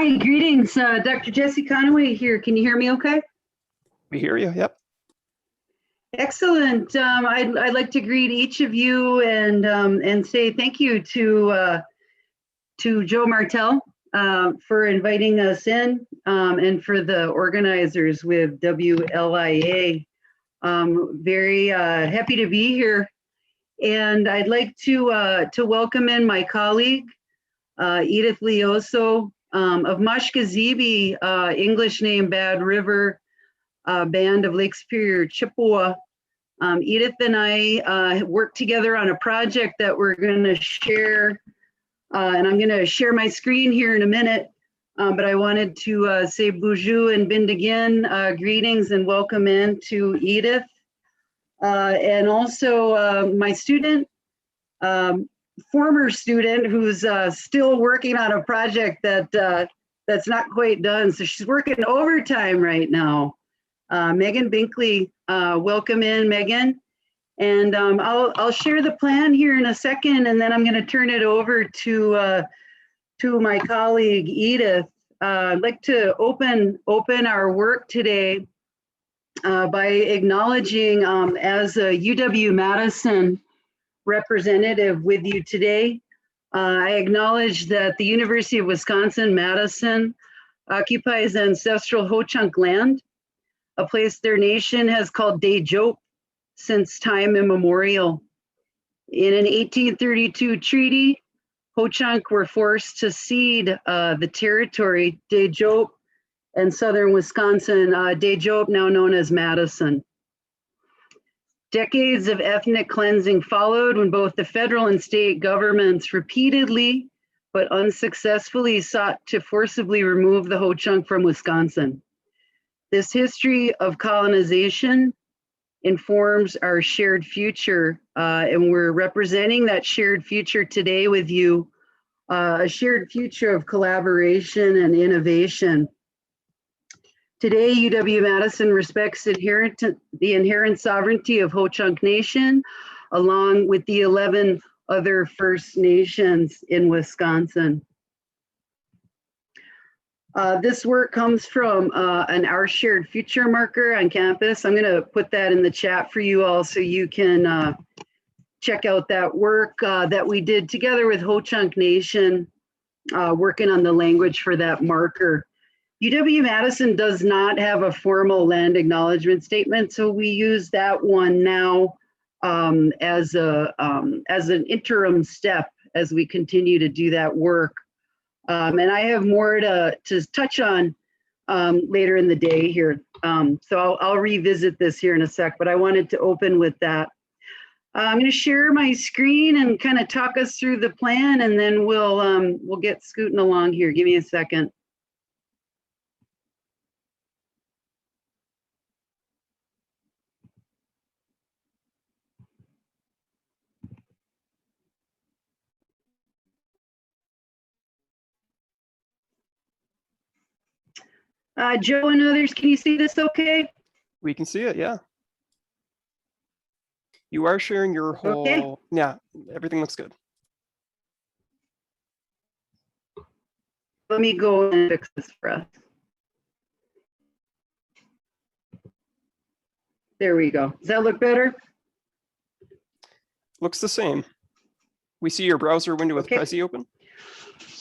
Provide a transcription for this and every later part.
Hi, greetings. Dr. Jessie Conaway here. Can you hear me okay? We hear you, yep. Excellent. I'd like to greet each of you and say thank you to Joe Martell for inviting us in and for the organizers with WLIA. Very happy to be here. And I'd like to welcome in my colleague, Edith Leoso of Mashkazibi, English name Bad River Band of Lake Superior, Chippewa. Edith and I worked together on a project that we're going to share, and I'm going to share my screen here in a minute, but I wanted to say bonjour and bindigin, greetings and welcome in to Edith. And also my student, former student who's still working on a project that's not quite done. So she's working overtime right now. Megan Binkley, welcome in, Megan. And I'll share the plan here in a second, and then I'm going to turn it over to my colleague Edith. I'd like to open our work today by acknowledging as a UW-Madison representative with you today. I acknowledge that the University of Wisconsin-Madison occupies ancestral Ho-Chunk land, a place their nation has called Dejope since time immemorial. In an 1832 treaty, Ho-Chunk were forced to cede the territory, Dejope and southern Wisconsin, Dejope now known as Madison. Decades of ethnic cleansing followed when both the federal and state governments repeatedly but unsuccessfully sought to forcibly remove the Ho-Chunk from Wisconsin. This history of colonization informs our shared future, and we're representing that shared future today with you, a shared future of collaboration and innovation. Today, UW-Madison respects the inherent sovereignty of Ho-Chunk Nation, along with the 11 other First Nations in Wisconsin. This work comes from an Our Shared Future marker on campus. I'm going to put that in the chat for you all so you can check out that work that we did together with Ho-Chunk Nation, working on the language for that marker. UW-Madison does not have a formal land acknowledgement statement, so we use that one now as an interim step as we continue to do that work. And I have more to touch on later in the day here. So I'll revisit this here in a sec, but I wanted to open with that. I'm going to share my screen and kind of talk us through the plan, and then we'll get scooting along here. Give me a second. Joe and others, can you see this okay? We can see it, yeah. You are sharing your whole, okay. Yeah, everything looks good. Let me go and fix this for us. There we go. Does that look better? Looks the same. We see your browser window with okay. Prezi open.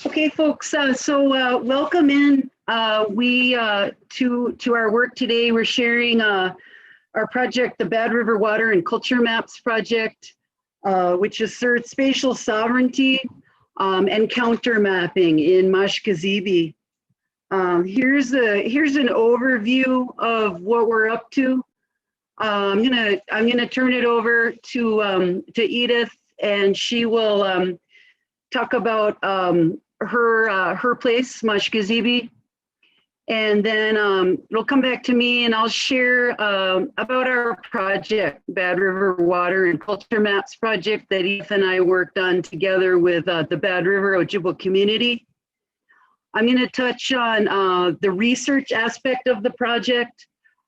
Okay, folks, so welcome in. To our work today. We're sharing our project, the Bad River Water and Culture Maps project, which asserts spatial sovereignty and counter mapping in Mashkazibi. Here's an overview of what we're up to. I'm gonna turn it over to Edith, and she will talk about her place, Mashkazibi. And then it'll come back to me, and I'll share about our project, Bad River Water and Culture Maps project that Edith and I worked on together with the Bad River Ojibwa community. I'm going to touch on the research aspect of the project,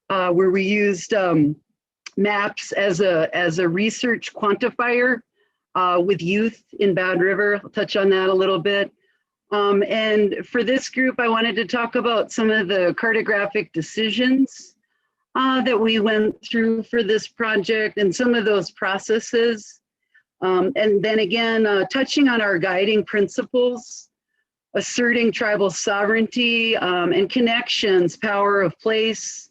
where we used maps as a research quantifier with youth in Bad River. I'll touch on that a little bit. And for this group, I wanted to talk about some of the cartographic decisions that we went through for this project and some of those processes. And then again, touching on our guiding principles, asserting tribal sovereignty and connections, power of place,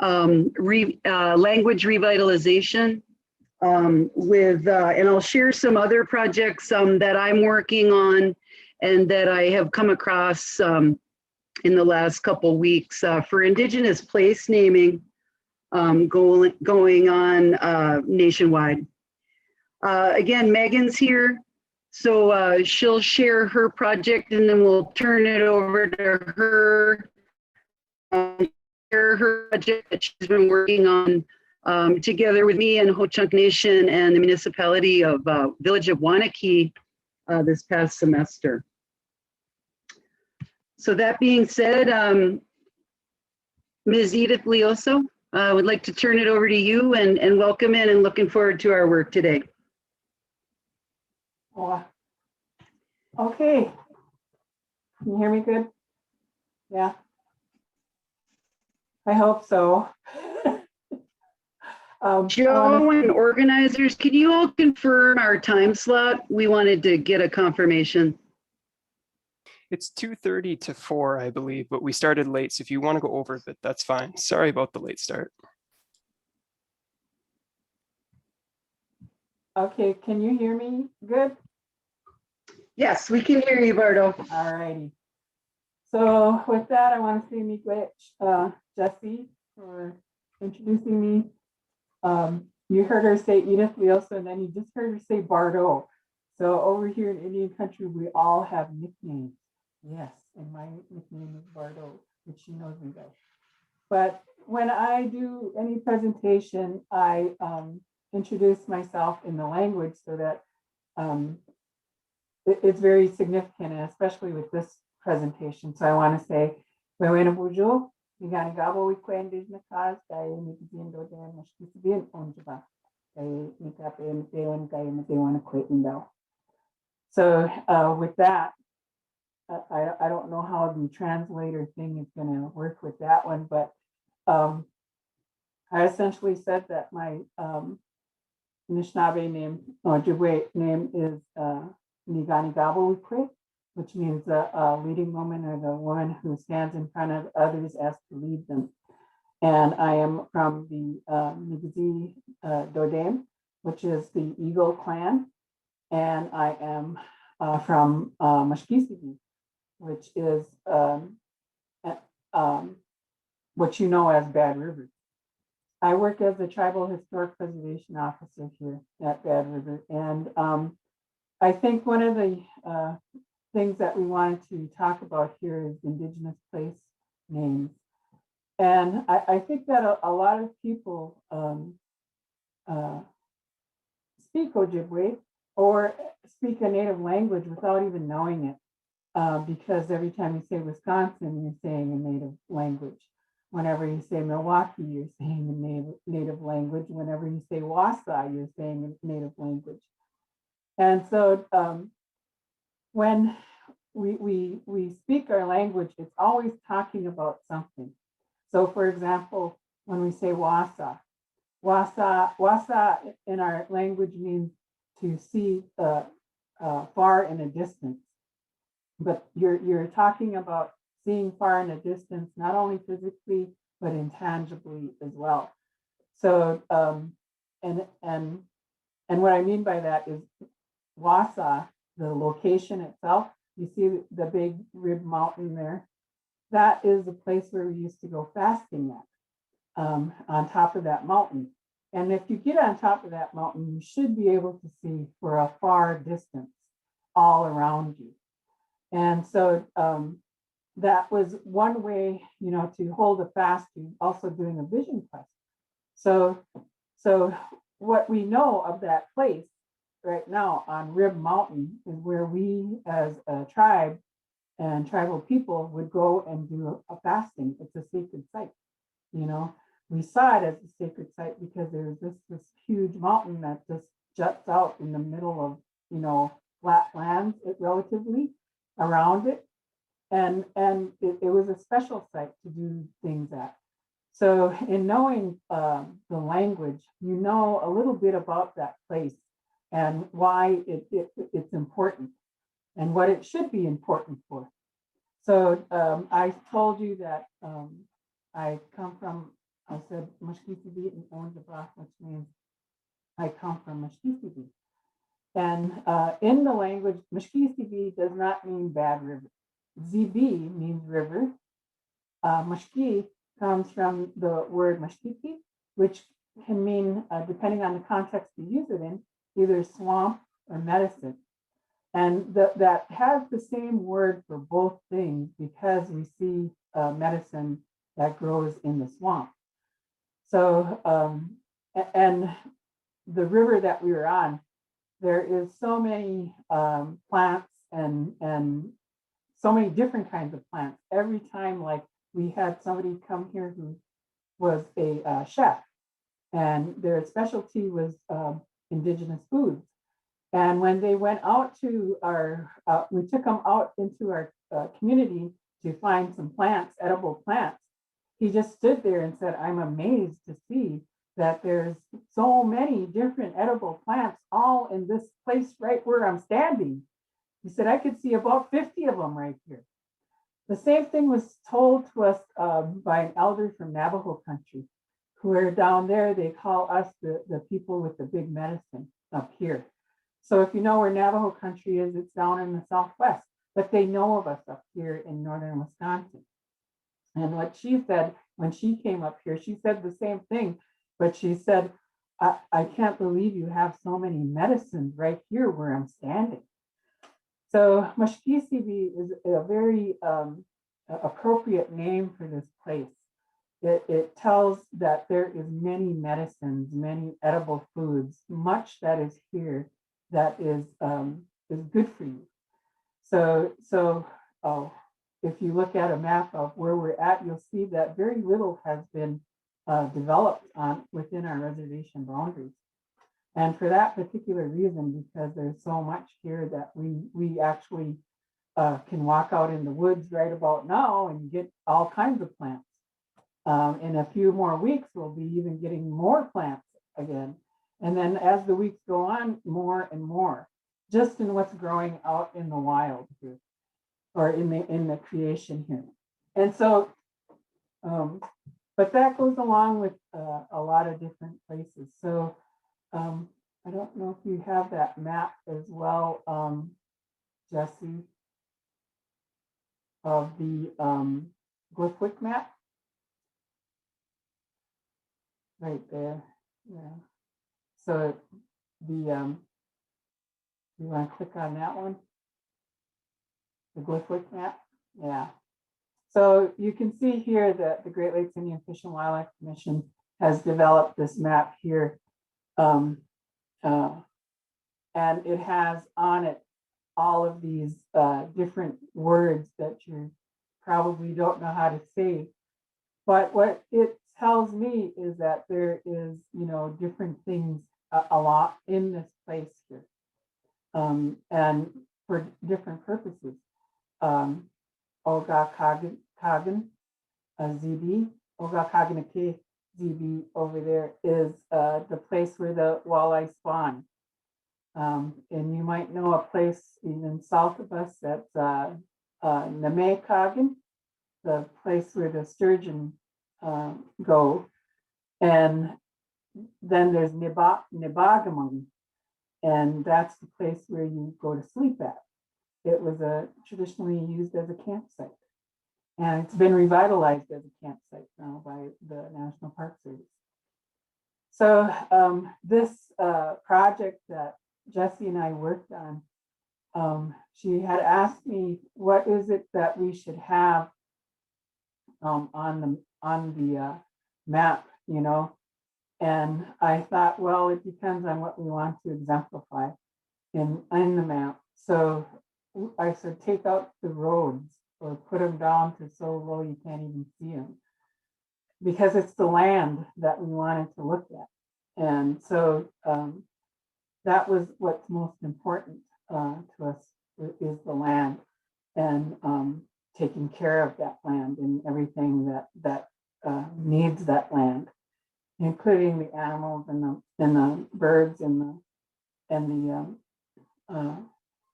language revitalization, and I'll share some other projects that I'm working on and that I have come across in the last couple weeks for Indigenous place naming going on nationwide. Again, Megan's here, so she'll share her project and then we'll turn it over to her. Share her project that she's been working on together with me and Ho-Chunk Nation and the municipality of Village of Wanakee this past semester. So that being said, Ms. Edith Leoso, I would like to turn it over to you and welcome in and looking forward to our work today. Oh, okay. Can you hear me good? Yeah. I hope so. Joe and organizers, can you all confirm our time slot? We wanted to get a confirmation. It's 2:30 to 4, I believe, but we started late. So if you want to go over, but that's fine. Sorry about the late start. Okay, can you hear me good? Yes, we can hear you, Bardo. All righty. So with that, I want to say miigwech, Jesse, for introducing me. You heard her say Edith Leoso, and then you just heard her say Bardo. So over here in Indian country, we all have nicknames. Yes, and my nickname is Bardo, which she knows me by. But when I do any presentation, I introduce myself in the language so that it's very significant, and especially with this presentation. So I want to say, Wewena Bujo, Nigani Gabo, Wikwe Indigenous Cause, Guy, Nikizindo, Dan, Mashkisibian, Onjaba, Guy, Nikape, and Dewan, Guy, and they want to quit Indo. So with that, I don't know how the translator thing is going to work with that one, but I essentially said that my Anishinaabe name, or Ojibwe name is Nigani Gabo Wikwe, which means a leading woman or the woman who stands in front of others as to lead them. And I am from the Migizi Dodem, which is the Eagle clan. And I am from Mashkisibi, which is what you know as Bad River. I work as the Tribal Historic Preservation Officer here at Bad River. And I think one of the things that we wanted to talk about here is Indigenous place names. And I think that a lot of people speak Ojibwe or speak a native language without even knowing it, because every time you say Wisconsin, you're saying a native language. Whenever you say Milwaukee, you're saying a native language. Whenever you say Wausau, you're saying a native language. And so when we speak our language, it's always talking about something. So for example, when we say Wausau, Wausau in our language means to see far in a distance. But you're talking about seeing far in a distance, not only physically, but intangibly as well. So, and what I mean by that is Wausau, the location itself, you see the big rib mountain there. That is the place where we used to go fasting at, on top of that mountain. And if you get on top of that mountain, you should be able to see for a far distance all around you. And so that was one way, to hold a fast, to also doing a vision quest. So what we know of that place right now on Rib Mountain is where we as a tribe and tribal people would go and do a fasting. It's a sacred site. We saw it as a sacred site because there's this huge mountain that just juts out in the middle of, flat lands relatively. around it. And it was a special site to do things at. So in knowing the language, you know a little bit about that place and why it's important and what it should be important for. So I told you that I come from, I said Mashkisibi and Oranjabach, which means I come from Mashkisibi. And in the language, Mashkisibi does not mean bad river. ZB means river. Mashki comes from the word mashkiki, which can mean, depending on the context you use it in, either swamp or medicine. And that has the same word for both things because we see medicine that grows in the swamp. So, and the river that we were on, there is so many plants and so many different kinds of plants. Every time, like we had somebody come here who was a chef, and their specialty was indigenous foods. And when they went out to our, we took them out into our community to find some plants, edible plants. He just stood there and said, I'm amazed to see that there's so many different edible plants all in this place right where I'm standing. He said, I could see about 50 of them right here. The same thing was told to us by an elder from Navajo country, who are down there. They call us the people with the big medicine up here. So if you know where Navajo country is, it's down in the Southwest, but they know of us up here in northern Wisconsin. And what she said when she came up here, she said the same thing, but she said, I can't believe you have so many medicines right here where I'm standing. So Mashkisibi is a very appropriate name for this place. It tells that there is many medicines, many edible foods, much that is here that is good for you. So if you look at a map of where we're at, you'll see that very little has been developed within our reservation boundaries. And for that particular reason, because there's so much here that we actually can walk out in the woods right about now and get all kinds of plants. In a few more weeks, we'll be even getting more plants again. And then as the weeks go on, more and more, just in what's growing out in the wild here, or in the creation here. And so, but that goes along with a lot of different places. So I don't know if you have that map as well, Jesse, of the Glyphwick map. Right there, yeah. So you want to click on that one? The Glyphwick map, yeah. So you can see here that the Great Lakes Indian Fish and Wildlife Commission has developed this map here. And it has on it all of these different words that you probably don't know how to say. But what it tells me is that there is, different things a lot in this place here, and for different purposes. Oga Kagan, ZB, Oga Kaganake, ZB over there is the place where the walleye spawn. And you might know a place even south of us that's Name Kagan, the place where the sturgeon go. And then there's Nibagamon, and that's the place where you go to sleep at. It was traditionally used as a campsite, and it's been revitalized as a campsite now by the National Park Service. So this project that Jessie and I worked on, she had asked me, what is it that we should have on the map, and I thought, well, it depends on what we want to exemplify in the map. So I said, take out the roads or put them down to so low you can't even see them, because it's the land that we wanted to look at. And so that was what's most important to us, is the land. and taking care of that land and everything that needs that land, including the animals and the birds and the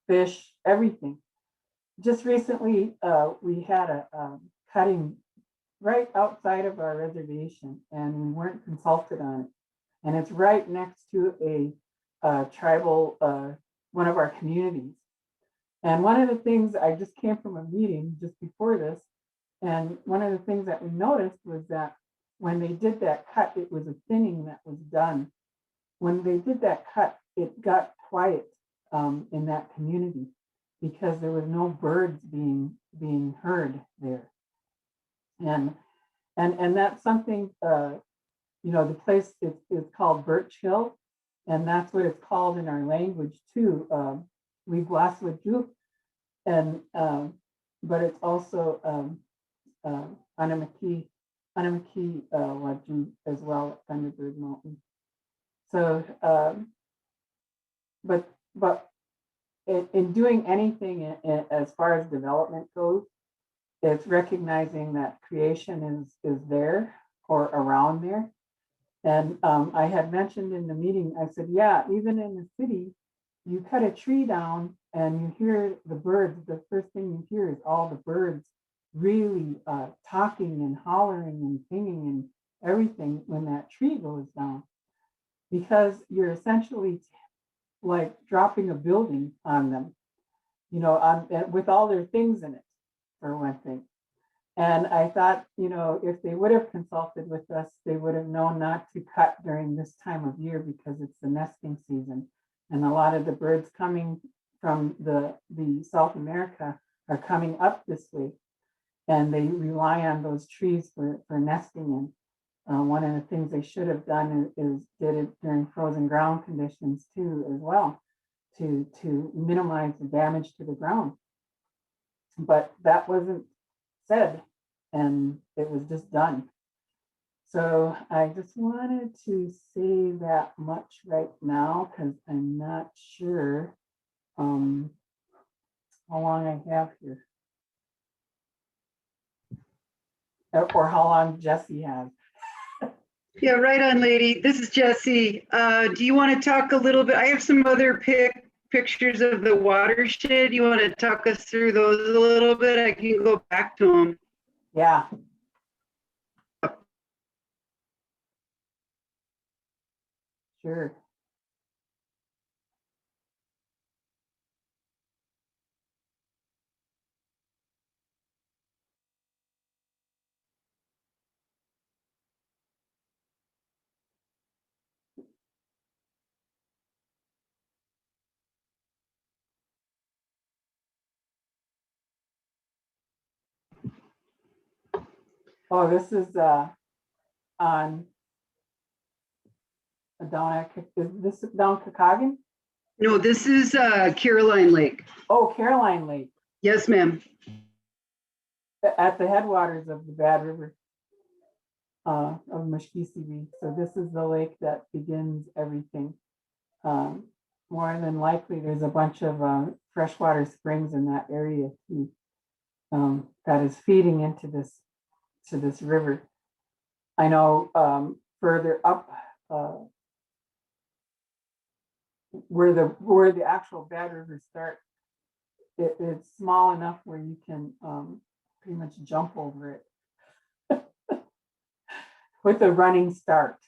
fish, everything. Just recently, we had a cutting right outside of our reservation, and we weren't consulted on it. And it's right next to a tribal, one of our communities. And one of the things, I just came from a meeting just before this, and one of the things that we noticed was that when they did that cut, it was a thinning that was done. When they did that cut, it got quiet in that community because there was no birds being heard there. And that's something, the place is called Birch Hill, and that's what it's called in our language too, Wigwaswaju, and but it's also Anamaki Waju as well at Thunderbird Mountain. So, but in doing anything as far as development goes, it's recognizing that creation is there or around there. And I had mentioned in the meeting, I said, yeah, even in the city, you cut a tree down and you hear the birds. The first thing you hear is all the birds really talking and hollering and singing and everything when that tree goes down, because you're essentially like dropping a building on them, with all their things in it, for one thing. And I thought, if they would have consulted with us, they would have known not to cut during this time of year because it's the nesting season. And a lot of the birds coming from the South America are coming up this way. And they rely on those trees for nesting. And one of the things they should have done is did it during frozen ground conditions too, as well, to minimize the damage to the ground. But that wasn't said, and it was just done. So I just wanted to say that much right now because I'm not sure how long I have here, or how long Jesse has. Yeah, right on, lady. This is Jessie. Do you want to talk a little bit? I have some other pictures of the watershed. You want to talk us through those a little bit? I can go back to them. Yeah. Sure. Oh, this is on down at, is this down Kakagan? No, this is Caroline Lake. Oh, Caroline Lake. Yes, ma'am. At the headwaters of the Bad River of Mushkisibi. So this is the lake that begins everything. More than likely, there's a bunch of freshwater springs in that area too, that is feeding into this river. I know further up where the actual Bad River starts, it's small enough where you can pretty much jump over it with a running start.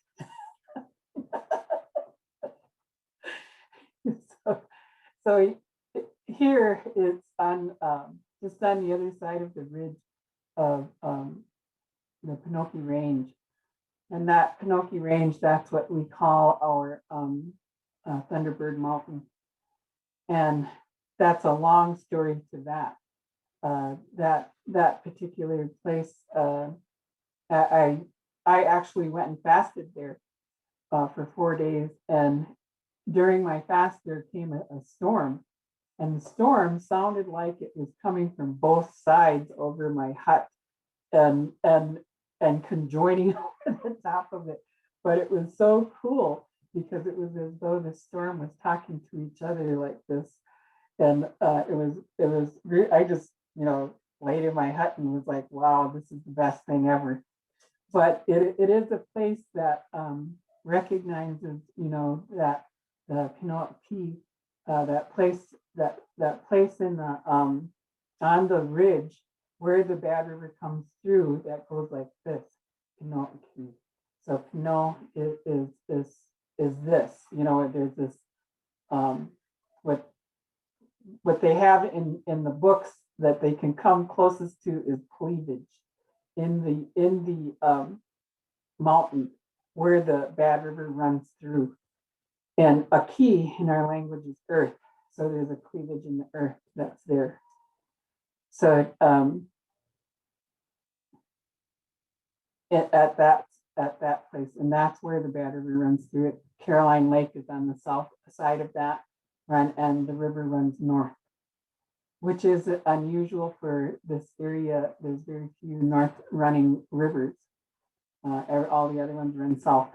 So here it's on just on the other side of the ridge of the Pinocchio Range. And that Pinocchio Range, that's what we call our Thunderbird Mountain. And that's a long story to that. That particular place, I actually went and fasted there for 4 days. And during my fast, there came a storm. And the storm sounded like it was coming from both sides over my hut and conjoining over the top of it. But it was so cool because it was as though the storm was talking to each other like this. And it was I just laid in my hut and was like, wow, this is the best thing ever. But it is a place that recognizes, that the Pinot that place in the on the ridge where the Bad River comes through, that goes like this, Pinot. So Pinot is this, there's this what they have in the books that they can come closest to is cleavage in the mountain where the Bad River runs through. And a key in our language is earth. So there's a cleavage in the earth that's there. So at that place, and that's where the Bad River runs through it. Caroline Lake is on the south side of that run, and the river runs north, which is unusual for this area. There's very few north running rivers. All the other ones run south.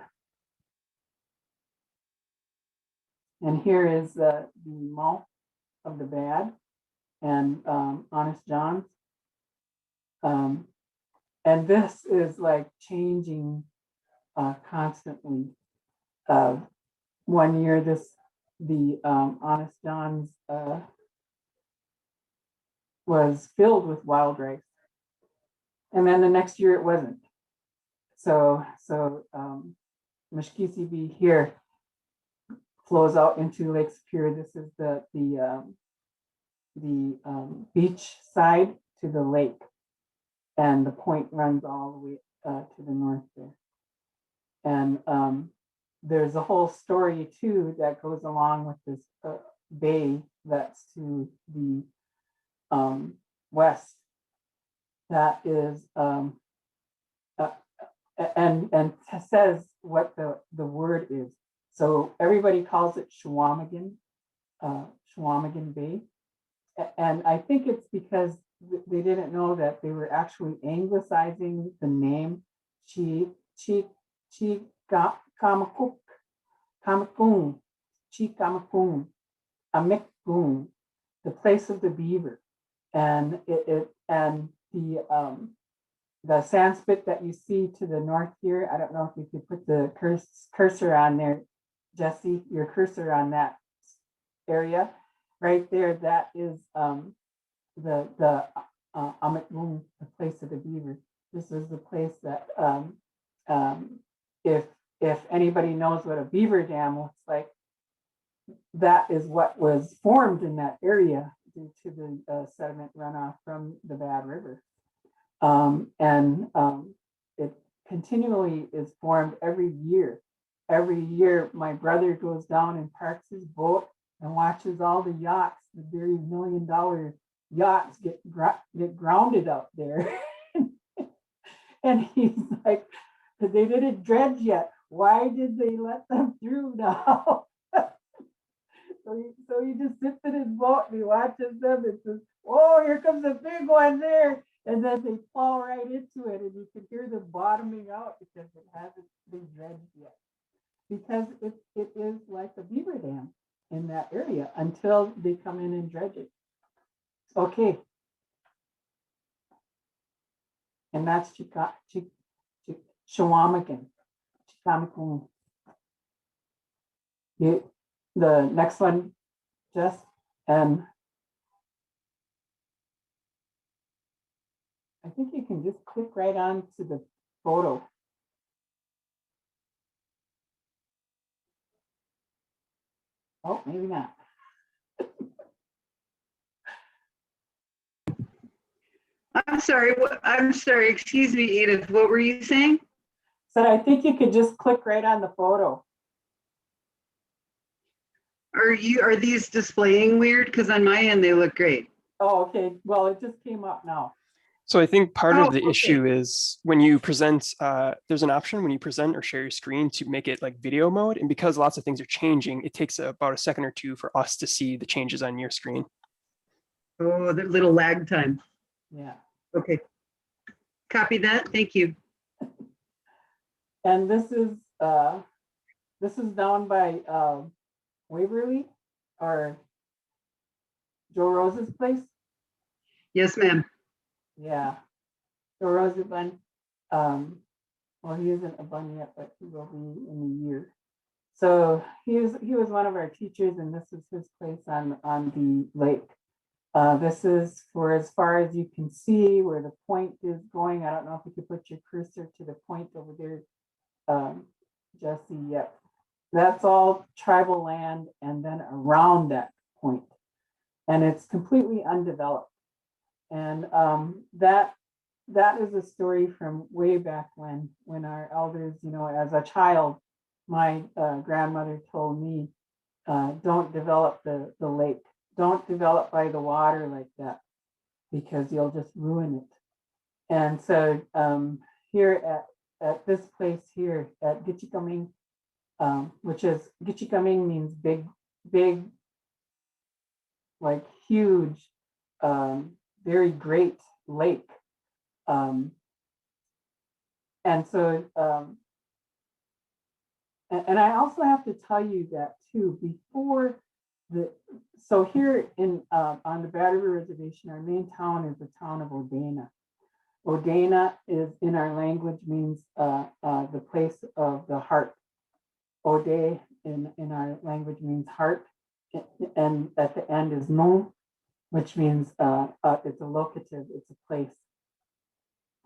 And here is the mouth of the Bad and Honest John's. And this is like changing constantly. One year, the Honest John's was filled with wild rice, and then the next year it wasn't. So Meshkisibi here flows out into Lake Superior. This is the beach side to the lake, and the point runs all the way to the north there. And there's a whole story too that goes along with this bay that's to the west. That is and says what the word is. So everybody calls it Shawamigan Bay. And I think it's because they didn't know that they were actually anglicizing the name Kamakuk, Chikamakung, Amikung, the place of the beaver. And the Sanskrit that you see to the north here, I don't know if you could put the cursor on there, Jesse, your cursor on that area right there. That is the Amikung, the place of the beaver. This is the place that if anybody knows what a beaver dam looks like, that is what was formed in that area due to the sediment runoff from the Bad River. It continually is formed every year. Every year, my brother goes down and parks his boat and watches all the yachts, the very $1 million yachts get grounded out there. And he's like, they didn't dredge yet. Why did they let them through now? So he just sits in his boat and he watches them and says, oh, here comes a big one there. And then they fall right into it, and you can hear them bottoming out because it hasn't been dredged yet. Because it is like a beaver dam in that area until they come in and dredge it. Okay. And that's Shawamigan, Chikamakung. The next one, Jess, and I think you can just click right on to the photo. Oh, maybe not. I'm sorry. Excuse me, Edith. What were you saying? So I think you could just click right on the photo. Are these displaying weird? Because on my end they look great. Oh, okay. Well, it just came up now. So I think part of the okay. issue is when you present, there's an option when you present or share your screen to make it like video mode. And because lots of things are changing, it takes about a second or two for us to see the changes on your screen. Oh, the little lag time. Yeah. Okay. Copy that. Thank you. And this is down by Waverly or Joe Rose's place. Yes, ma'am. Yeah. So Rosabun, well, he isn't a bun yet, but he will be in a year. So he was one of our teachers, and this is his place on the lake. This is for as far as you can see where the point is going. I don't know if you could put your cursor to the point over there, Jesse. Yep. That's all tribal land, and then around that point, and it's completely undeveloped. And that is a story from way back when our elders, you know, as a child, my grandmother told me, don't develop the lake, don't develop by the water like that, because you'll just ruin it. And so here at this place here at Gitchikaming, which is Gitchikaming means big, like huge, very great lake. And so, and I also have to tell you that too, before so here on the Battery Reservation, our main town is the town of Odena. Odena is, in our language, means the place of the heart. Ode in our language means heart, and at the end is non, which means it's a locative, it's a place.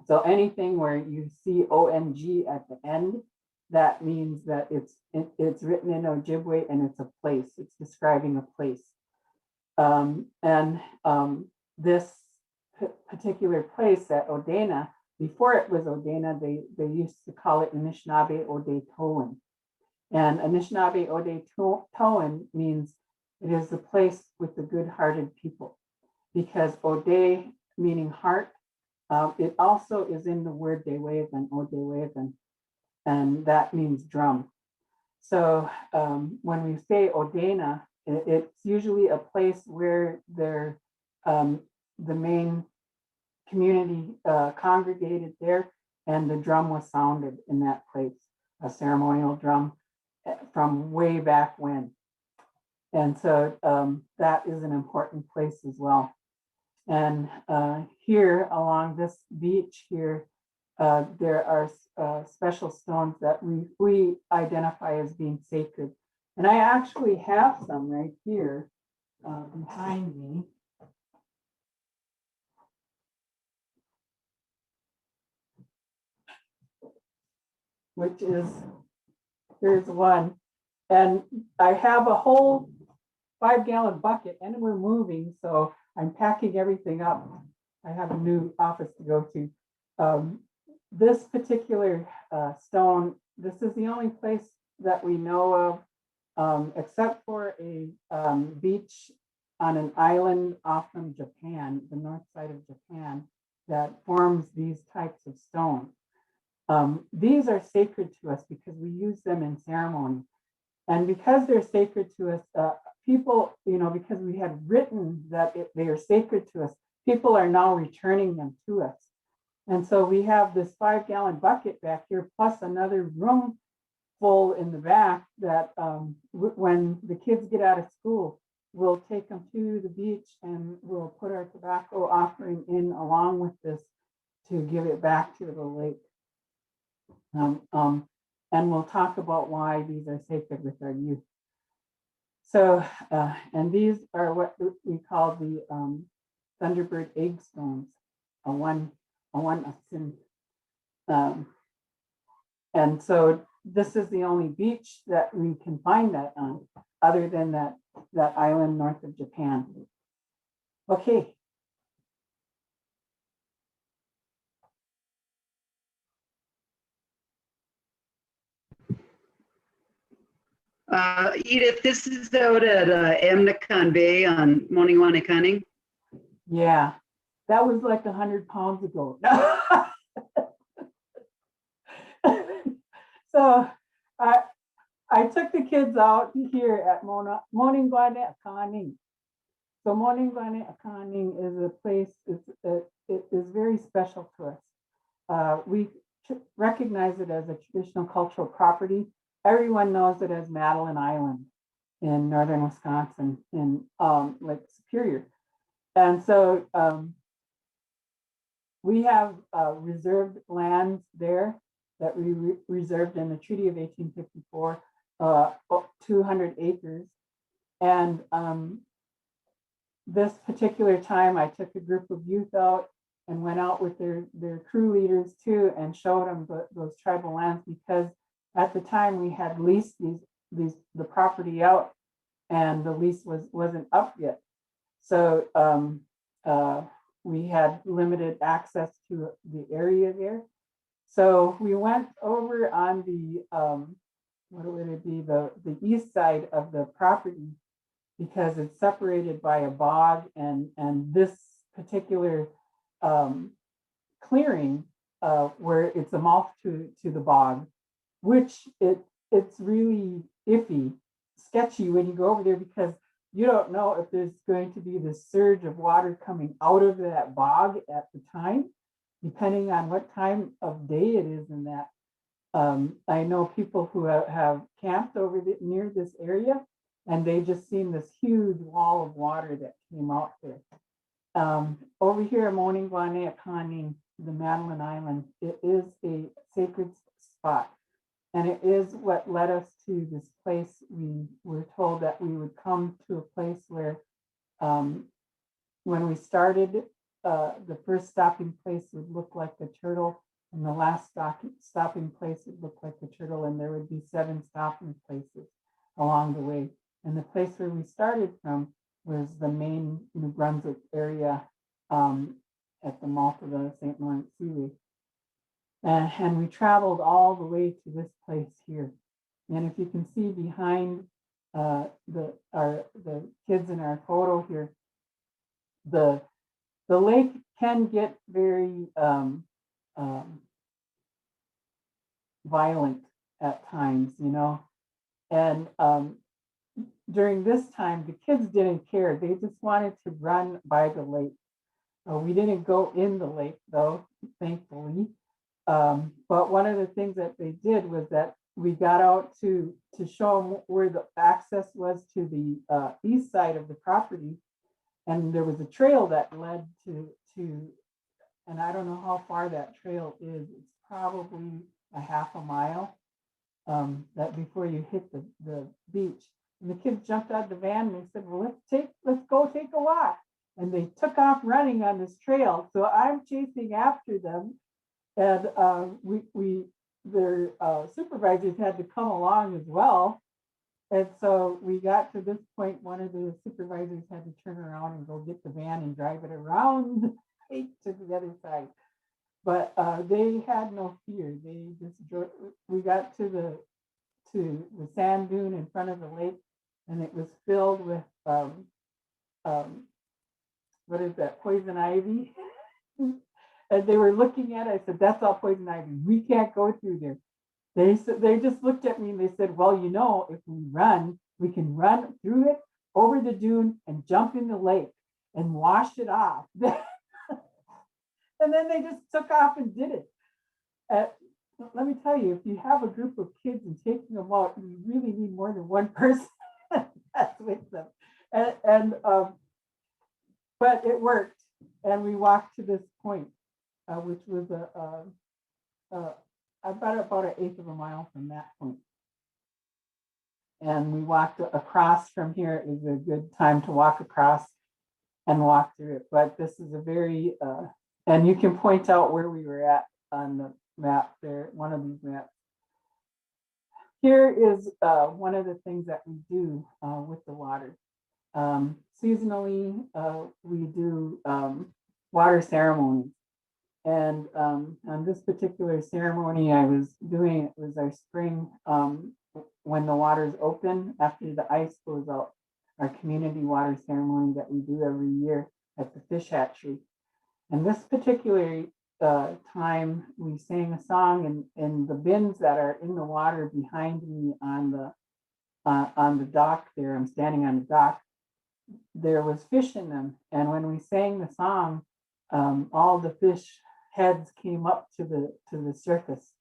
So anything where you see ONG at the end, that means that it's written in Ojibwe and it's a place. It's describing a place. This particular place at Odena, before it was Odena, they used to call it Anishinaabe Ode Towen. And Anishinaabe Ode Towen means it is the place with the good-hearted people, because Ode meaning heart, it also is in the word Dewegan, Odewegan, and that means drum. So when we say Odena, it's usually a place where the main community congregated there, and the drum was sounded in that place, a ceremonial drum from way back when. And so that is an important place as well. And here along this beach here, there are special stones that we identify as being sacred. And I actually have some right here behind me. Which is, here's one. And I have a whole 5-gallon bucket, and we're moving, so I'm packing everything up. I have a new office to go to. This particular stone, this is the only place that we know of, except for a beach on an island off from Japan, the north side of Japan, that forms these types of stones. These are sacred to us because we use them in ceremony. And because they're sacred to us, people, you know, because we had written that they are sacred to us, people are now returning them to us. And so we have this 5-gallon bucket back here, plus another room full in the back that when the kids get out of school, we'll take them to the beach and we'll put our tobacco offering in along with this to give it back to the lake. And we'll talk about why these are sacred with our youth. So, and these are what we call the Thunderbird egg stones, a one sin. And so this is the only beach that we can find that on, other than that island north of Japan. Okay. Edith, this is out at Amnakan Bay on Moningwanikaning. Yeah, that was like 100 pounds ago. So I took the kids out here at Moningwanikaning. So Moningwanikaning is a place, it is very special to us. We recognize it as a traditional cultural property. Everyone knows it as Madeline Island in northern Wisconsin in Lake Superior. And so we have reserved lands there that we reserved in the Treaty of 1854, 200 acres. And this particular time, I took a group of youth out and went out with their crew leaders too, and showed them those tribal lands, because at the time we had leased the property out, and the lease wasn't up yet. So we had limited access to the area there. So we went over on the what would it be, the east side of the property, because it's separated by a bog, and this particular clearing where it's a mouth to the bog, which it's really iffy, sketchy when you go over there, because you don't know if there's going to be this surge of water coming out of that bog at the time, depending on what time of day it is in that. I know people who have camped over near this area, and they just seen this huge wall of water that came out there. Over here, Moaning Guaneakaning, the Madeline Island, it is a sacred spot. And it is what led us to this place. We were told that we would come to a place where, when we started, the first stopping place would look like the turtle, and the last stopping place would look like the turtle, and there would be 7 stopping places along the way. And the place where we started from was the main New Brunswick area at the mouth of the St. Lawrence Seaway. And we traveled all the way to this place here. And if you can see behind the kids in our photo here, the lake can get very violent at times, you know. And during this time, the kids didn't care. They just wanted to run by the lake. We didn't go in the lake, though, thankfully. But one of the things that they did was that we got out to show them where the access was to the east side of the property. And there was a trail that led to, and I don't know how far that trail is. It's probably a half a mile that before you hit the beach. And the kids jumped out of the van and they said, well, let's go take a walk. And they took off running on this trail. So I'm chasing after them. And their supervisors had to come along as well. And so we got to this point, one of the supervisors had to turn around and go get the van and drive it around the lake to the other side. But they had no fear. They just we got to the sand dune in front of the lake, and it was filled with what is that, poison ivy? And they were looking at it. I said, that's all poison ivy. We can't go through there. They just looked at me and they said, well, you know, if we run, we can run through it, over the dune, and jump in the lake and wash it off. And then they just took off and did it. Let me tell you, if you have a group of kids and taking them out, you really need more than one person that's with them. But it worked, and we walked to this point, which was about an eighth of a mile from that point. And we walked across from here. It was a good time to walk across and walk through it. But this is a very, and you can point out where we were at on the map there, one of these maps. Here is one of the things that we do with the water. Seasonally, we do water ceremonies. And on this particular ceremony I was doing, it was our spring, when the water's open after the ice goes out, our community water ceremony that we do every year at the fish hatchery. And this particular time we sang a song, and the bins that are in the water behind me on the dock there, I'm standing on the dock, there was fish in them. And when we sang the song, all the fish heads came up to the surface,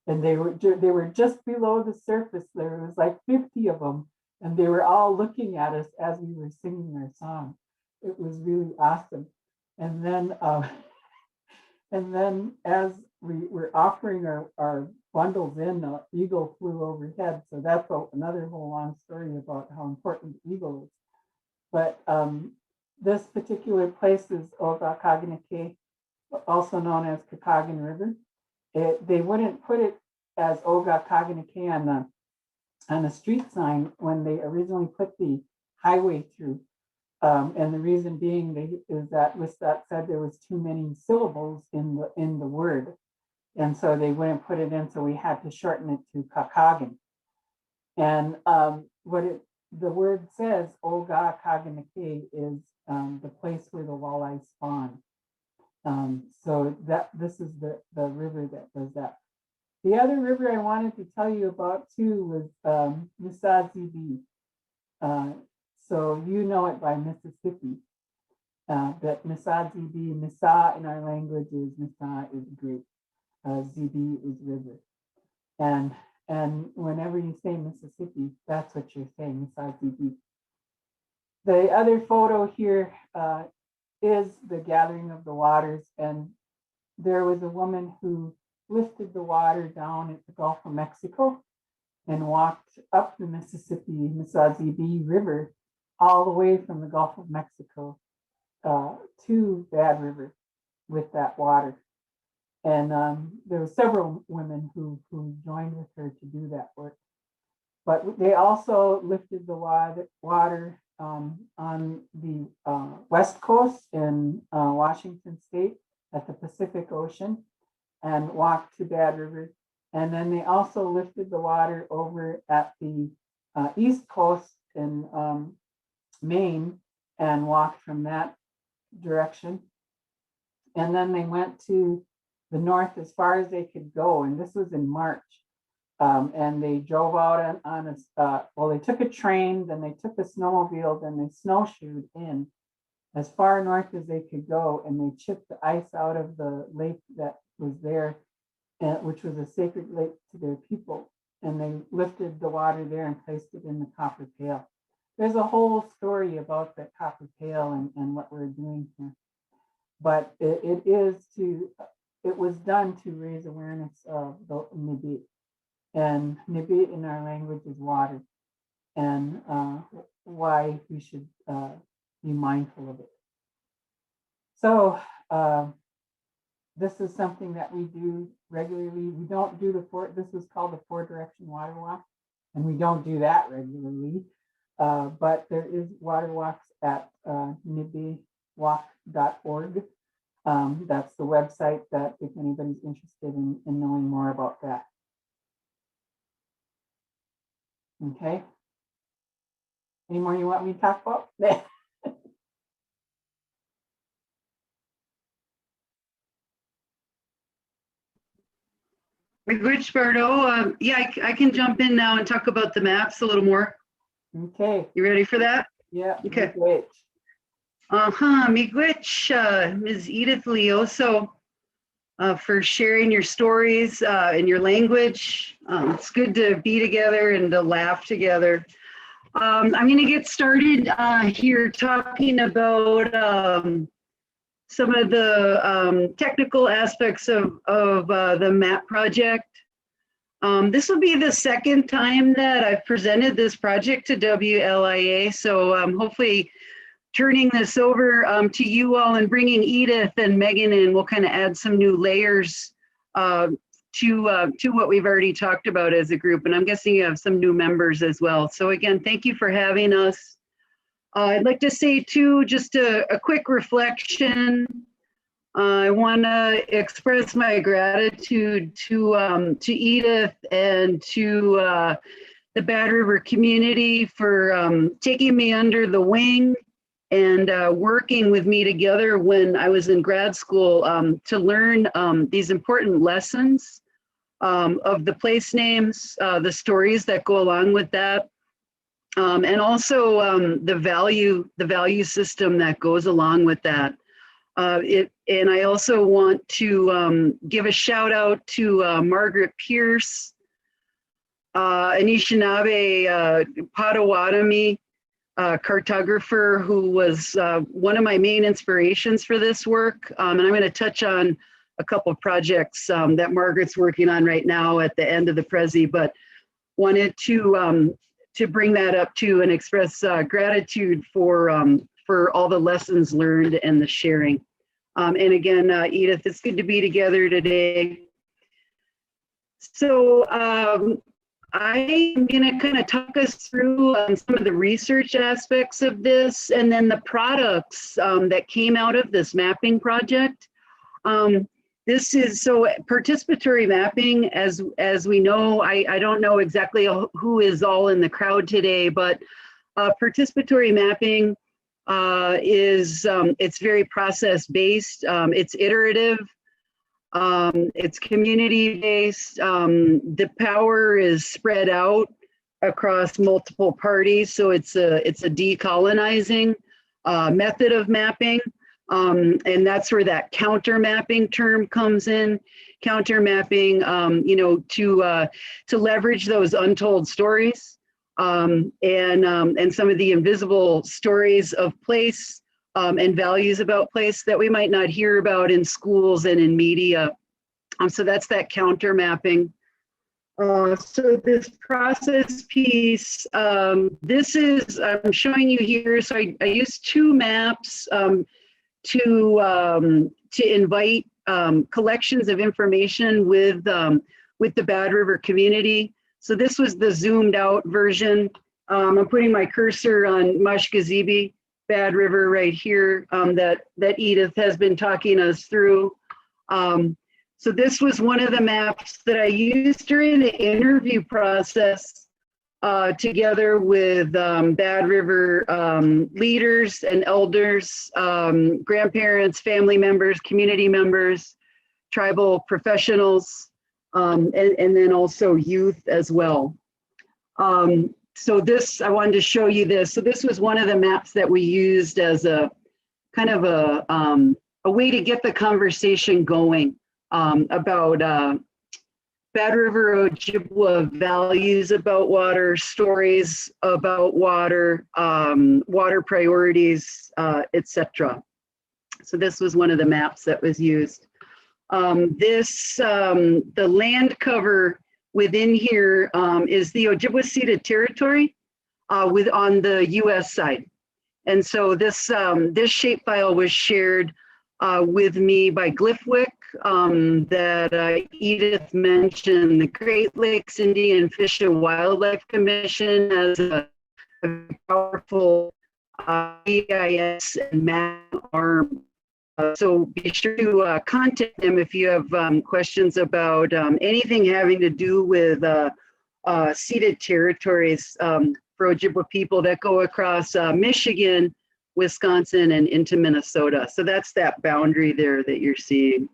and they were just below the surface. There was like 50 of them, and they were all looking at us as we were singing our song. It was really awesome. And then And then as we were offering our bundles in, the eagle flew overhead. So that's another whole long story about how important the eagle is. But this particular place is Ogakaganake, also known as Kakagan River. They wouldn't put it as Ogakaganake on the street sign when they originally put the highway through. And the reason being is that Lestat said there was too many syllables in the word. And so they wouldn't put it in, so we had to shorten it to Kakagan. And the word says, Oga Kaganake is the place where the walleye spawn. So this is the river that does that. The other river I wanted to tell you about too was Misazibi. So you know it by Mississippi. That Misazibi, Misa in our language is Misa is great. Zibi is river. And whenever you say Mississippi, that's what you're saying, Misazibi. The other photo here is the gathering of the waters. And there was a woman who lifted the water down at the Gulf of Mexico and walked up the Mississippi Misazibi River all the way from the Gulf of Mexico to Bad River with that water. And there were several women who joined with her to do that work. But they also lifted the water on the West Coast in Washington State at the Pacific Ocean and walked to Bad River. And then they also lifted the water over at the East Coast in Maine and walked from that direction. And then they went to the north as far as they could go. And this was in March. And they drove out on they took a train, then they took a snowmobile, then they snowshoed in as far north as they could go. And they chipped the ice out of the lake that was there, which was a sacred lake to their people. And they lifted the water there and placed it in the copper pail. There's a whole story about that copper pail and what we're doing here. But it was done to raise awareness of the Nibit. And Nibit in our language is water, and why we should be mindful of it. So this is something that we do regularly. We don't do this is called the 4-direction water walk, and we don't do that regularly. But there is water walks at nibiwalk.org. That's the website that if anybody's interested in knowing more about that. Okay. Any more you want me to talk about? Rich Bardo, yeah, I can jump in now and talk about the maps a little more. Okay. You ready for that? Yeah. Okay. Great. Miigwech, Ms. Edith Leoso, for sharing your stories and your language. It's good to be together and to laugh together. I'm going to get started here talking about some of the technical aspects of the MAP project. This will be the second time that I've presented this project to WLIA, so hopefully turning this over to you all and bringing Edith and Megan in will kind of add some new layers to what we've already talked about as a group. And I'm guessing you have some new members as well. So again, thank you for having us. I'd like to say too, just a quick reflection. I want to express my gratitude to Edith and to the Bad River community for taking me under the wing and working with me together when I was in grad school to learn these important lessons of the place names, the stories that go along with that, and also the value system that goes along with that. And I also want to give a shout out to Margaret Pierce, Anishinaabe Potawatomi cartographer, who was one of my main inspirations for this work. And I'm going to touch on a couple of projects that Margaret's working on right now at the end of the Prezi, but wanted to bring that up too and express gratitude for all the lessons learned and the sharing. And again, Edith, it's good to be together today. So I'm going to kind of talk us through some of the research aspects of this and then the products that came out of this mapping project. This is so participatory mapping, as we know. I don't know exactly who is all in the crowd today, but participatory mapping is it's very process based. It's iterative. It's community based. The power is spread out across multiple parties, so it's a decolonizing method of mapping. And that's where that counter mapping term comes in. Counter mapping, you know, to leverage those untold stories and some of the invisible stories of place and values about place that we might not hear about in schools and in media. So that's that counter mapping. So this process piece, this is, I'm showing you here. So I used two maps to invite collections of information with the Bad River community. So this was the zoomed out version. I'm putting my cursor on Mashkazibi, Bad River right here that Edith has been talking us through. So this was one of the maps that I used during the interview process together with Bad River leaders and elders, grandparents, family members, community members, tribal professionals, and then also youth as well. So this, I wanted to show you this. So this was one of the maps that we used as a kind of a way to get the conversation going about Bad River Ojibwa values about water, stories about water, water priorities, etc. So this was one of the maps that was used. The land cover within here is the Ojibwa ceded territory on the US side. And so this shapefile was shared with me by Glyphwick that Edith mentioned. The Great Lakes Indian Fish and Wildlife Commission has a powerful EIS and map arm. So be sure to contact them if you have questions about anything having to do with ceded territories for Ojibwa people that go across Michigan, Wisconsin, and into Minnesota. So that's that boundary there that you're seeing.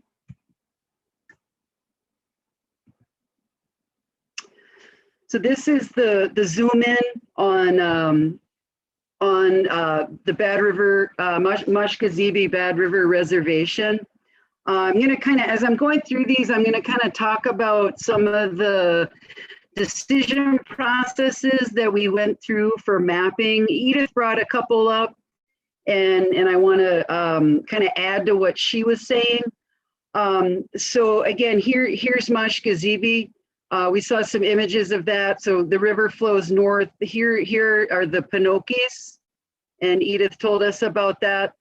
So this is the zoom in on the Bad River, Mashkazibi Bad River Reservation. I'm going to kind of, as I'm going through these, I'm going to kind of talk about some of the decision processes that we went through for mapping. Edith brought a couple up, and I want to kind of add to what she was saying. So again, here's Mashkazibi. We saw some images of that. So the river flows north. Here are the Pinocchis, and Edith told us about that.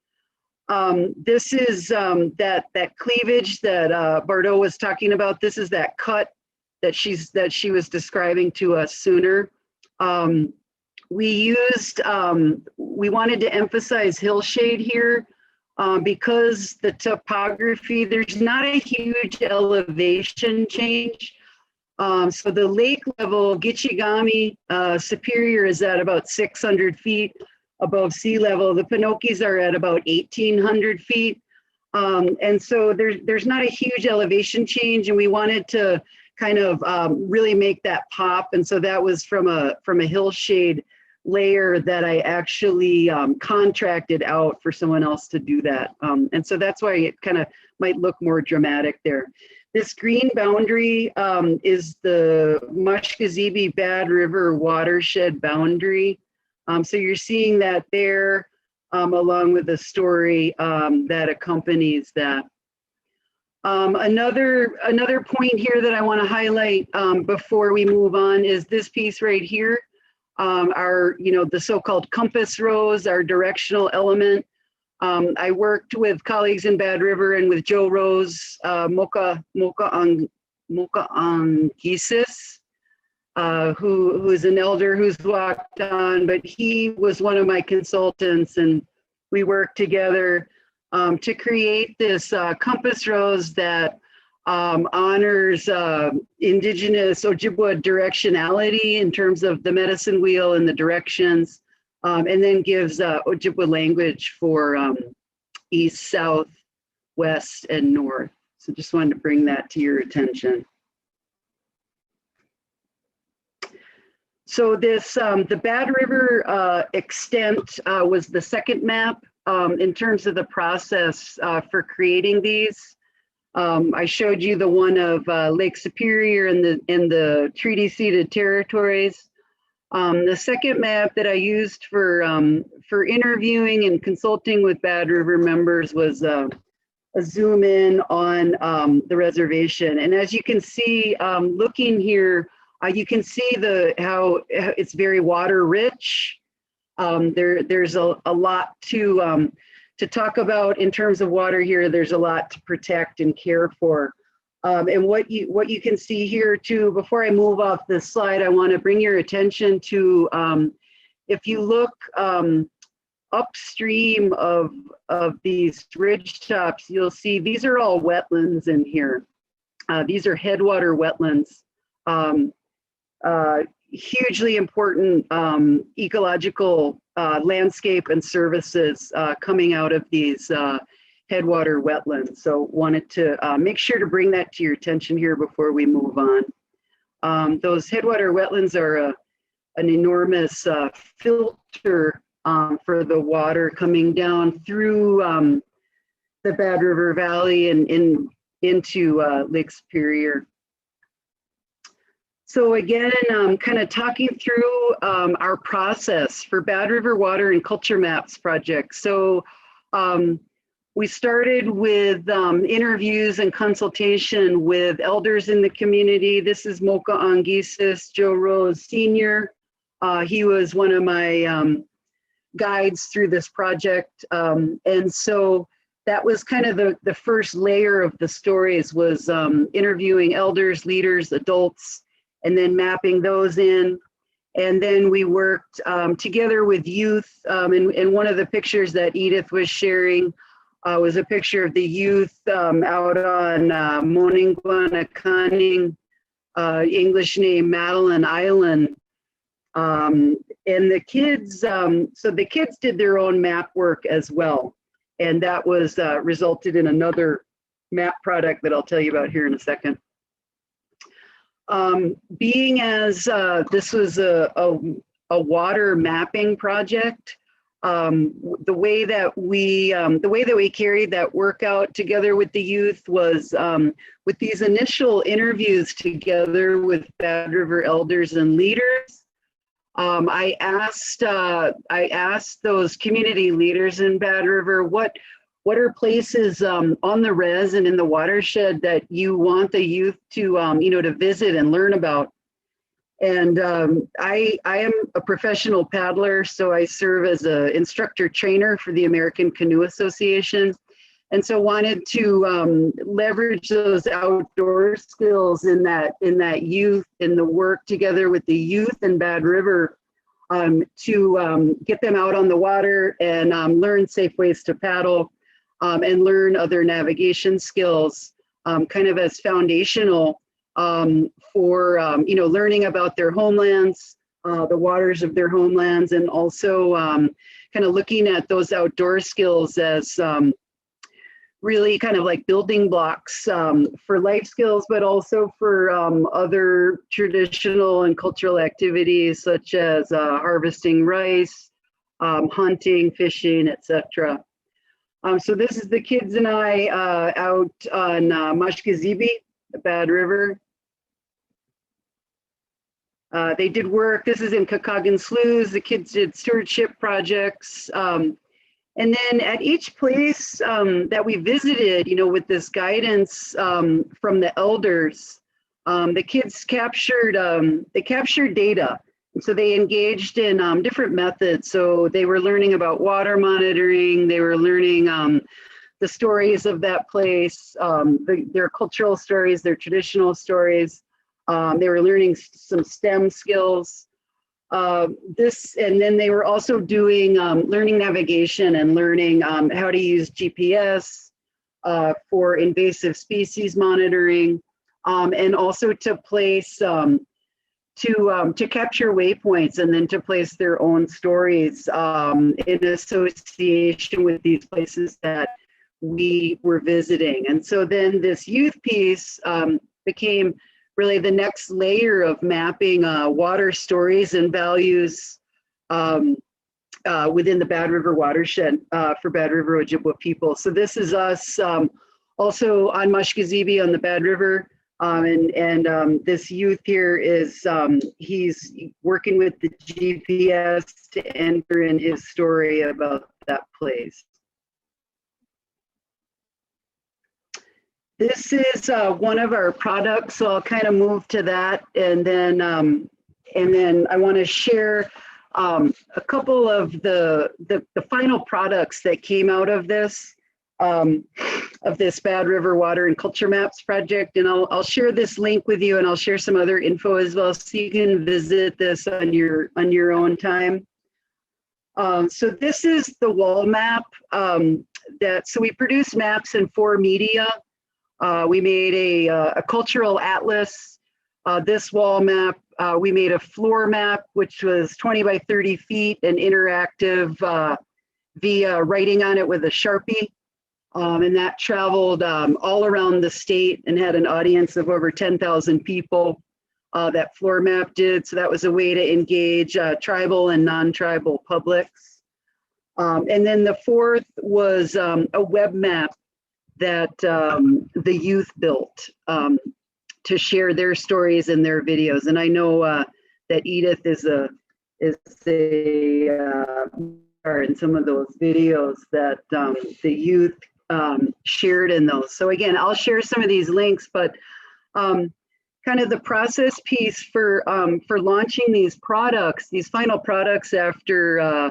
This is that cleavage that Bardot was talking about. This is that cut that she was describing to us sooner. We wanted to emphasize hillshade here because the topography, there's not a huge elevation change. So the lake level, Gitchigami, Superior is at about 600 feet above sea level. The Pinocchis are at about 1,800 feet. And so there's not a huge elevation change, and we wanted to kind of really make that pop. And so that was from a hillshade layer that I actually contracted out for someone else to do that. And so that's why it kind of might look more dramatic there. This green boundary is the Mashkazibi Bad River watershed boundary. So you're seeing that there along with the story that accompanies that. Another point here that I want to highlight before we move on is this piece right here. The so-called compass rose, our directional element. I worked with colleagues in Bad River and with Joe Rose, Moka Angisis, who is an elder who's walked on, but he was one of my consultants, and we worked together to create this compass rose that honors Indigenous Ojibwa directionality in terms of the medicine wheel and the directions, and then gives Ojibwa language for east, south, west, and north. So just wanted to bring that to your attention. So this, the Bad River extent was the second map in terms of the process for creating these. I showed you the one of Lake Superior and the treaty ceded territories. The second map that I used for interviewing and consulting with Bad River members was a zoom in on the reservation. And as you can see, looking here, you can see how it's very water rich. There's a lot to talk about in terms of water here. There's a lot to protect and care for. And what you can see here too, before I move off this slide, I want to bring your attention to, if you look upstream of these ridge tops, you'll see these are all wetlands in here. These are headwater wetlands. Hugely important ecological landscape and services coming out of these headwater wetlands. So wanted to make sure to bring that to your attention here before we move on. Those headwater wetlands are an enormous filter for the water coming down through the Bad River Valley and into Lake Superior. So again, kind of talking through our process for Bad River Water and Culture Maps project. So we started with interviews and consultation with elders in the community. This is Moka Angisis, Joe Rose Sr. He was one of my guides through this project. And so that was kind of the first layer of the stories, was interviewing elders, leaders, adults, and then mapping those in. And then we worked together with youth. And one of the pictures that Edith was sharing was a picture of the youth out on Moningwanakaning, English name Madeline Island. And the kids, so the kids did their own map work as well. And that was resulted in another map product that I'll tell you about here in a second. Being as this was a water mapping project, the way that we carried that work out together with the youth was with these initial interviews together with Bad River elders and leaders. I asked those community leaders in Bad River, what are places on the res and in the watershed that you want the youth to to visit and learn about? And I am a professional paddler, so I serve as an instructor trainer for the American Canoe Association, and so wanted to leverage those outdoor skills in that youth, in the work together with the youth in Bad River, to get them out on the water and learn safe ways to paddle, and learn other navigation skills, kind of as foundational for learning about their homelands, the waters of their homelands, and also kind of looking at those outdoor skills as really kind of like building blocks for life skills, but also for other traditional and cultural activities such as harvesting rice, hunting, fishing, etc. So this is the kids and I out on Mashkazibi, the Bad River. They did work. This is in Kakagan Sloughs. The kids did stewardship projects. And then at each place that we visited, you know, with this guidance from the elders, the kids captured data. And so they engaged in different methods. So they were learning about water monitoring. They were learning the stories of that place, their cultural stories, their traditional stories. They were learning some STEM skills. And then they were also doing learning navigation and learning how to use GPS for invasive species monitoring, and also to place to capture waypoints and then to place their own stories in association with these places that we were visiting. And so then this youth piece became really the next layer of mapping water stories and values within the Bad River watershed for Bad River Ojibwa people. So this is us also on Mushkegee on the Bad River. This youth here is, he's working with the GPS to enter in his story about that place. This is one of our products, so I'll kind of move to that, and then I want to share a couple of the final products that came out of this Bad River Water and Culture Maps project, and I'll share this link with you, and I'll share some other info as well, so you can visit this on your own time. So this is the wall map so we produce maps in 4 media. We made a cultural atlas. This wall map, we made a floor map, which was 20 by 30 feet and interactive via writing on it with a Sharpie. And that traveled all around the state and had an audience of over 10,000 people. That floor map did. So that was a way to engage tribal and non-tribal publics. And then the fourth was a web map that the youth built to share their stories and their videos. And I know that Edith is in some of those videos that the youth shared in those. So again, I'll share some of these links, but kind of the process piece for launching these products, these final products after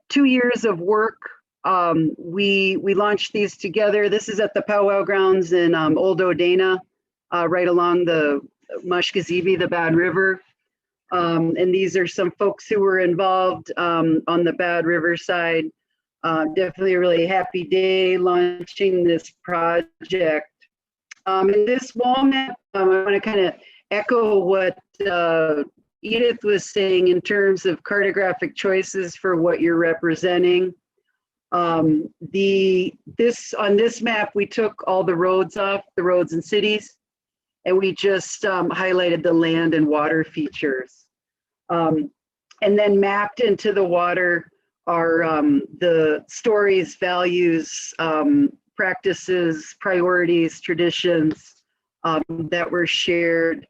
2 years of work. We launched these together. This is at the powwow grounds in Old Odana, right along the Mushkegee, the Bad River. And these are some folks who were involved on the Bad River side. Definitely a really happy day launching this project. And this wall map, I want to kind of echo what Edith was saying in terms of cartographic choices for what you're representing. On this map, we took all the roads off, the roads and cities, and we just highlighted the land and water features. And then mapped into the water are the stories, values, practices, priorities, traditions that were shared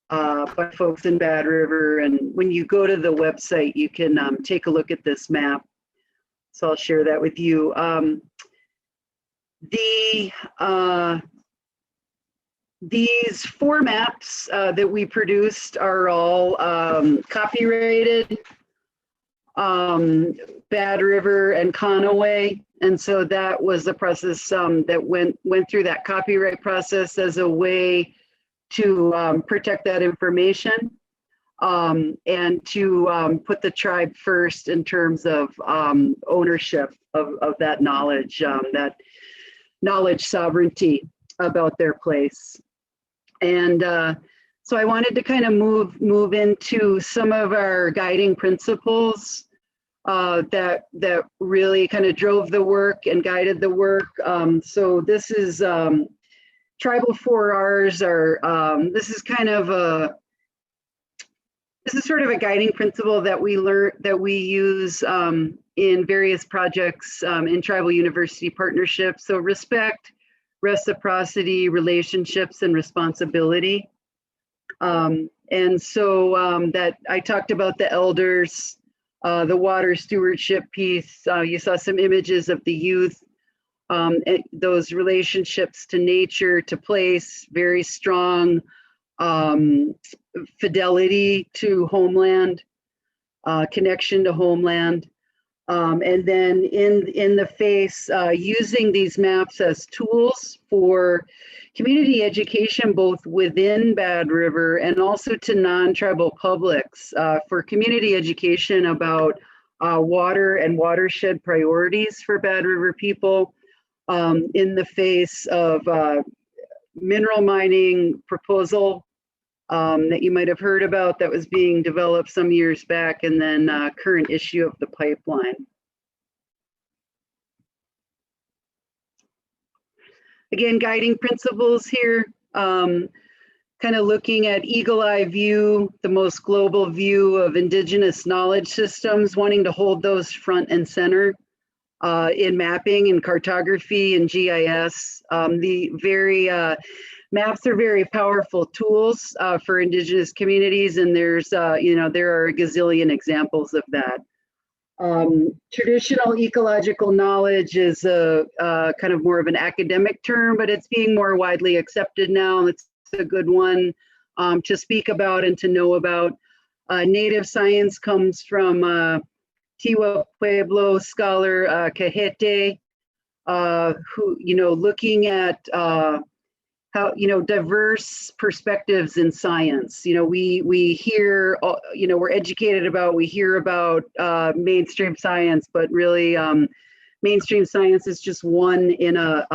by folks in Bad River. And when you go to the website, you can take a look at this map. So I'll share that with you. These 4 maps that we produced are all copyrighted, Bad River and Conaway. And so that was the process that went through that copyright process as a way to protect that information. And to put the tribe first in terms of ownership of that knowledge sovereignty about their place. And so I wanted to kind of move into some of our guiding principles that really kind of drove the work and guided the work. So this is tribal 4Rs are, this is sort of a guiding principle that we use in various projects in tribal university partnerships. So respect, reciprocity, relationships, and responsibility. And so that I talked about the elders the water stewardship piece. You saw some images of the youth, those relationships to nature, to place, very strong fidelity to homeland, connection to homeland. And then in the face, using these maps as tools for community education, both within Bad River and also to non-tribal publics, for community education about water and watershed priorities for Bad River people, in the face of mineral mining proposal that you might have heard about that was being developed some years back, and then current issue of the pipeline. Again, guiding principles here, kind of looking at eagle eye view, the most global view of Indigenous knowledge systems, wanting to hold those front and center in mapping and cartography and GIS. Maps are very powerful tools for Indigenous communities, and there's, there are a gazillion examples of that. Traditional ecological knowledge is a kind of more of an academic term, but it's being more widely accepted now. It's a good one to speak about and to know about. Native science comes from Tiwa Pueblo scholar Cajete, who, looking at how, diverse perspectives in science. We hear, we're educated about, we hear about mainstream science, but really mainstream science is just one in a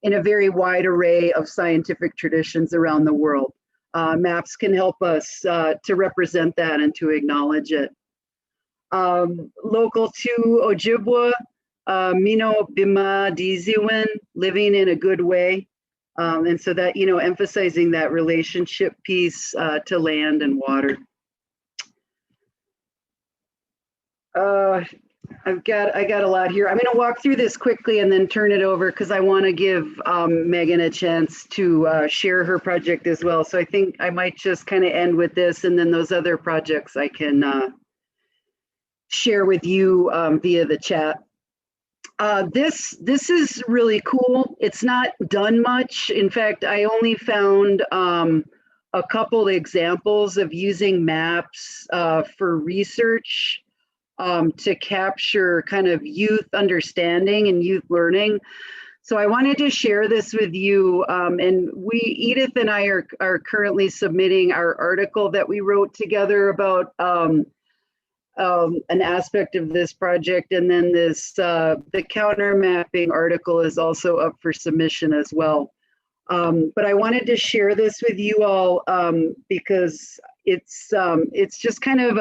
very wide array of scientific traditions around the world. Maps can help us to represent that and to acknowledge it. Local to Ojibwa, Mino Bima Diziwin, living in a good way. And so that, emphasizing that relationship piece to land and water. I got a lot here. I'm going to walk through this quickly and then turn it over because I want to give Megan a chance to share her project as well. So I think I might just kind of end with this, and then those other projects I can share with you via the chat. This is really cool. It's not done much. In fact, I only found a couple examples of using maps for research to capture kind of youth understanding and youth learning. So I wanted to share this with you. And Edith and I are currently submitting our article that we wrote together about an aspect of this project, and then the counter mapping article is also up for submission as well. But I wanted to share this with you all because it's just kind of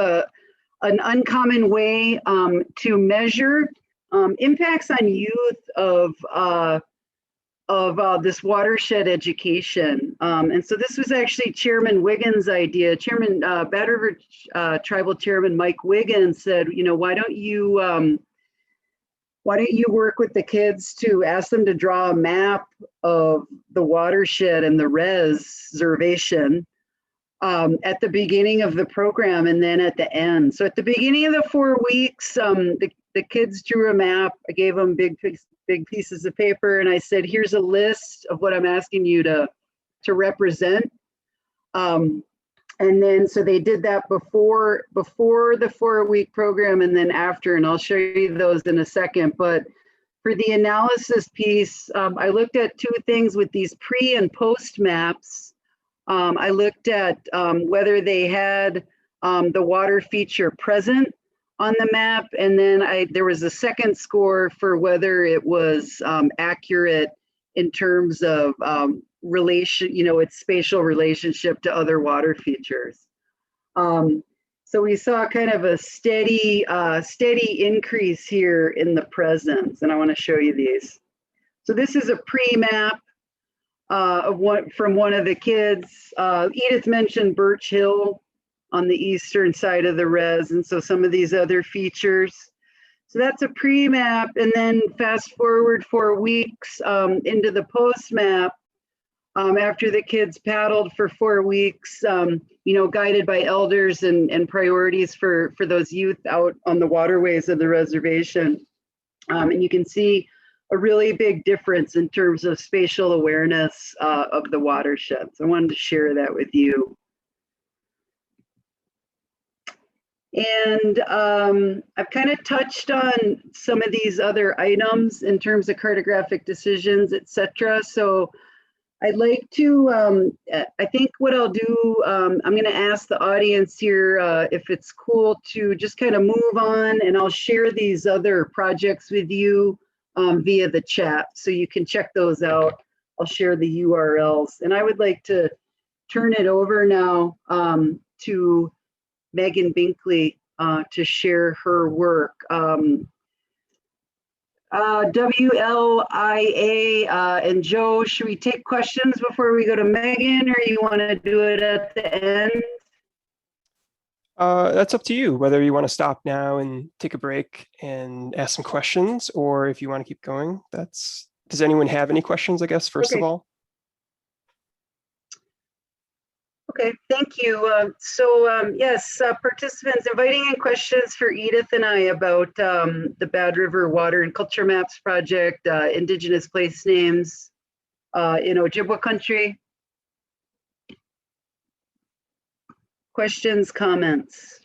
an uncommon way to measure impacts on youth of this watershed education. And so this was actually Chairman Wiggins' idea. Bad River Tribal Chairman Mike Wiggins said, why don't you work with the kids to ask them to draw a map of the watershed and the reservation at the beginning of the program and then at the end. So at the beginning of the 4 weeks, the kids drew a map. I gave them big pieces of paper, and I said, here's a list of what I'm asking you to represent. And then, so they did that before the 4-week program and then after, and I'll show you those in a second. But for the analysis piece, I looked at two things with these pre and post maps. I looked at whether they had the water feature present on the map, and then there was a second score for whether it was accurate in terms of its spatial relationship to other water features. So we saw kind of a steady increase here in the presence, and I want to show you these. So this is a pre-map from one of the kids. Edith mentioned Birch Hill on the eastern side of the res, and so some of these other features. So that's a pre-map, and then fast forward 4 weeks into the post-map. after the kids paddled for 4 weeks, guided by elders and priorities for those youth out on the waterways of the reservation. And you can see a really big difference in terms of spatial awareness of the watersheds. I wanted to share that with you. And I've kind of touched on some of these other items in terms of cartographic decisions, etc. So I'd like to, I think what I'll do, I'm going to ask the audience here if it's cool to just kind of move on, and I'll share these other projects with you via the chat, so you can check those out. I'll share the URLs, and I would like to turn it over now to Megan Binkley to share her work. WLIA and Joe, should we take questions before we go to Megan, or you want to do it at the end? That's up to you, whether you want to stop now and take a break and ask some questions, or if you want to keep going. Does anyone have any questions, I guess, first of all? Okay, thank you. Yes, participants inviting in questions for Edith and I about the Bad River Water and Culture Maps project, Indigenous place names in Ojibwa country. Questions, comments?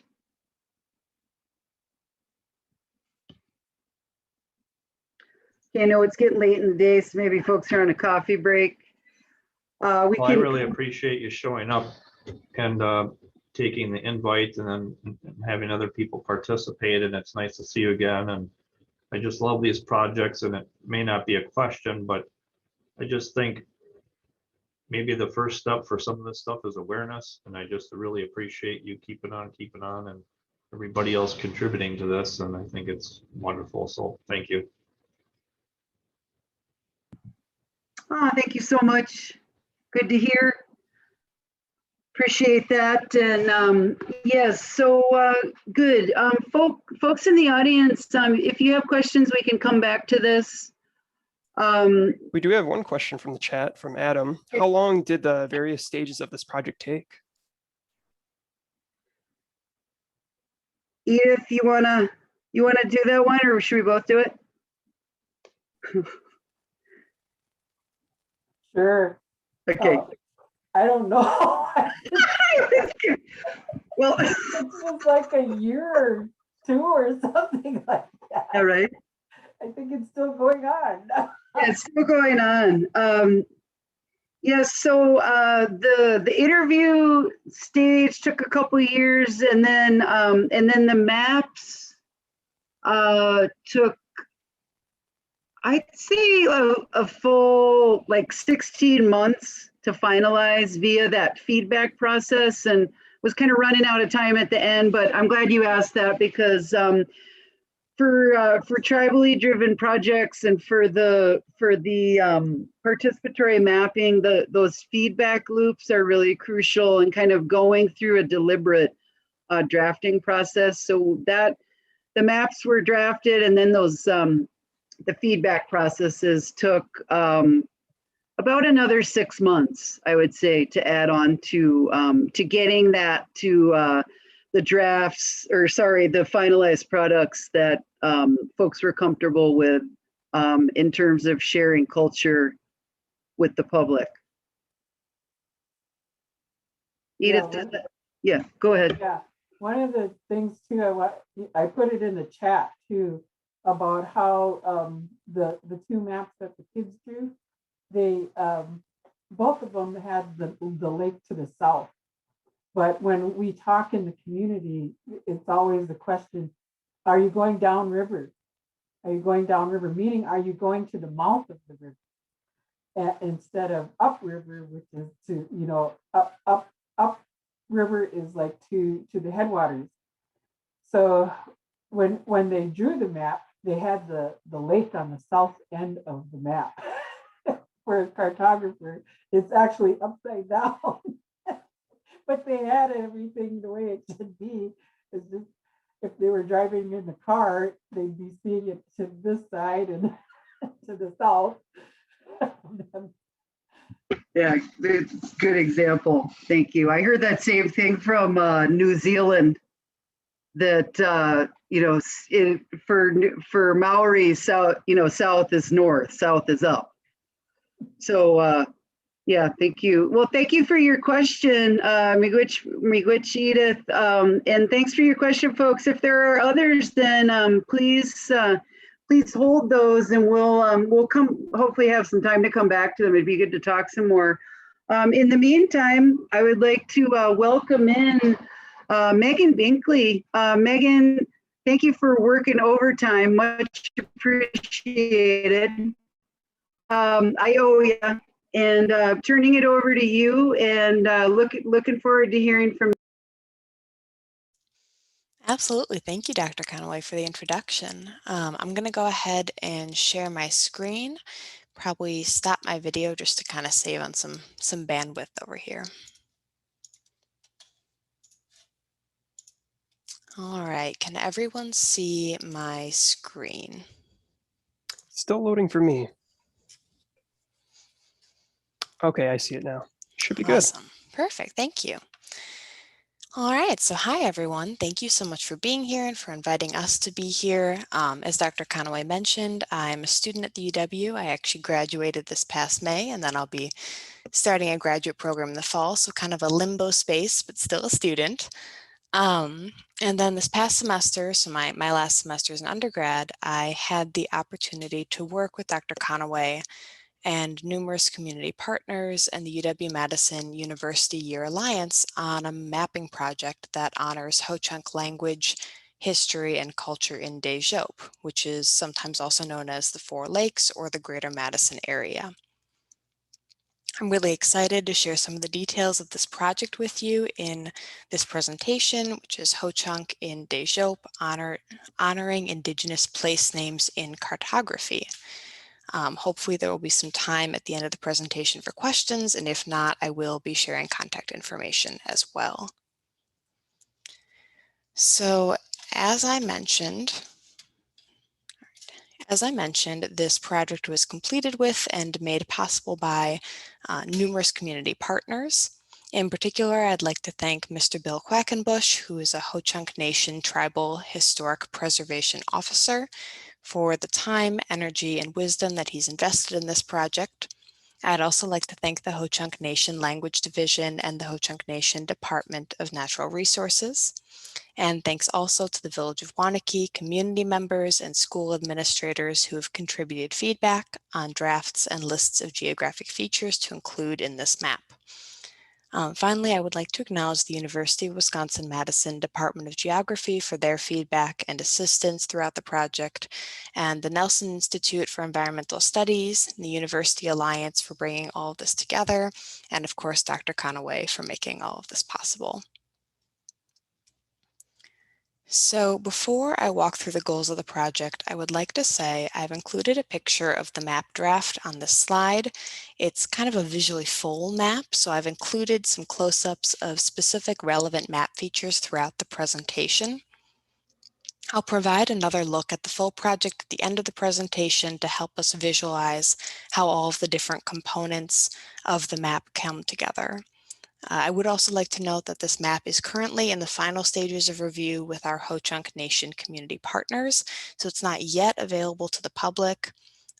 Okay, I know it's getting late in the day, so maybe folks are on a coffee break. I really appreciate you showing up and taking the invite and then having other people participate, and it's nice to see you again. And I just love these projects, and it may not be a question, but I just think maybe the first step for some of this stuff is awareness, and I just really appreciate you keeping on, and everybody else contributing to this, and I think it's wonderful, so thank you. Oh, thank you so much. Good to hear. Appreciate that. And yes, so good. Folks in the audience, if you have questions, we can come back to this. We do have one question from the chat from Adam. How long did the various stages of this project take? Edith, you wanna do that one, or should we both do it? Sure. Okay. I don't know. Well, It was like a year or two or something like that. all right. I think it's still going on. Yeah, it's still going on. Yes, so the interview stage took a couple of years, and then the maps took, I'd say, a full like 16 months to finalize via that feedback process, and was kind of running out of time at the end. But I'm glad you asked that, because for tribally driven projects and for the participatory mapping, those feedback loops are really crucial, and kind of going through a deliberate drafting process, so that the maps were drafted, and then those the feedback processes took about another 6 months, I would say, to add on to getting that to the drafts, or sorry, the finalized products that folks were comfortable with in terms of sharing culture with the public. Edith, yeah, go ahead. Yeah, one of the things too, I put it in the chat too, about how the two maps that the kids drew, they both of them had the lake to the south. But when we talk in the community, it's always the question, are you going downriver? Are you going downriver? Meaning, are you going to the mouth of the river instead of upriver, which is to, up river is like to the headwaters. So when they drew the map, they had the lake on the south end of the map. For a cartographer, it's actually upside down. But they had everything the way it should be. It's just, if they were driving in the car, they'd be seeing it to this side and to the south. Yeah, it's a good example. Thank you. I heard that same thing from New Zealand. That for Maori, south south is north, south is up. So yeah, thank you. Well, thank you for your question, Miigwech Edith, and thanks for your question, folks. If there are others, then please hold those, and we'll come hopefully have some time to come back to them. It'd be good to talk some more. In the meantime, I would like to welcome in Megan Binkley. Megan, thank you for working overtime. Much appreciated. I owe you. And turning it over to you, and looking forward to hearing from you. Absolutely. Thank you, Dr. Conaway, for the introduction. I'm going to go ahead and share my screen, probably stop my video just to kind of save on some bandwidth over here. All right, can everyone see my screen? Still loading for me. Okay, I see it now. Should be good. Awesome. Perfect. Thank you. All right, so hi everyone. Thank you so much for being here and for inviting us to be here. As Dr. Conaway mentioned, I'm a student at the UW. I actually graduated this past May, and then I'll be starting a graduate program in the fall, so kind of a limbo space, but still a student. And then this past semester, so my last semester as an undergrad, I had the opportunity to work with Dr. Conaway and numerous community partners and the UW-Madison University Year Alliance on a mapping project that honors Ho-Chunk language, history, and culture in Dejope, which is sometimes also known as the Four Lakes or the Greater Madison area. I'm really excited to share some of the details of this project with you in this presentation, which is Ho-Chunk in Dejope, honoring Indigenous place names in cartography. Hopefully there will be some time at the end of the presentation for questions, and if not, I will be sharing contact information as well. So as I mentioned, this project was completed with and made possible by numerous community partners. In particular, I'd like to thank Mr. Bill Quackenbush, who is a Ho-Chunk Nation Tribal Historic Preservation Officer, for the time, energy, and wisdom that he's invested in this project. I'd also like to thank the Ho-Chunk Nation Language Division and the Ho-Chunk Nation Department of Natural Resources. And thanks also to the Village of Waunakee community members and school administrators who have contributed feedback on drafts and lists of geographic features to include in this map. Finally, I would like to acknowledge the University of Wisconsin-Madison Department of Geography for their feedback and assistance throughout the project, and the Nelson Institute for Environmental Studies, and the University Alliance for bringing all of this together, and of course, Dr. Conaway for making all of this possible. So before I walk through the goals of the project, I would like to say I've included a picture of the map draft on this slide. It's kind of a visually full map, so I've included some close-ups of specific relevant map features throughout the presentation. I'll provide another look at the full project at the end of the presentation to help us visualize how all of the different components of the map come together. I would also like to note that this map is currently in the final stages of review with our Ho-Chunk Nation community partners, so it's not yet available to the public.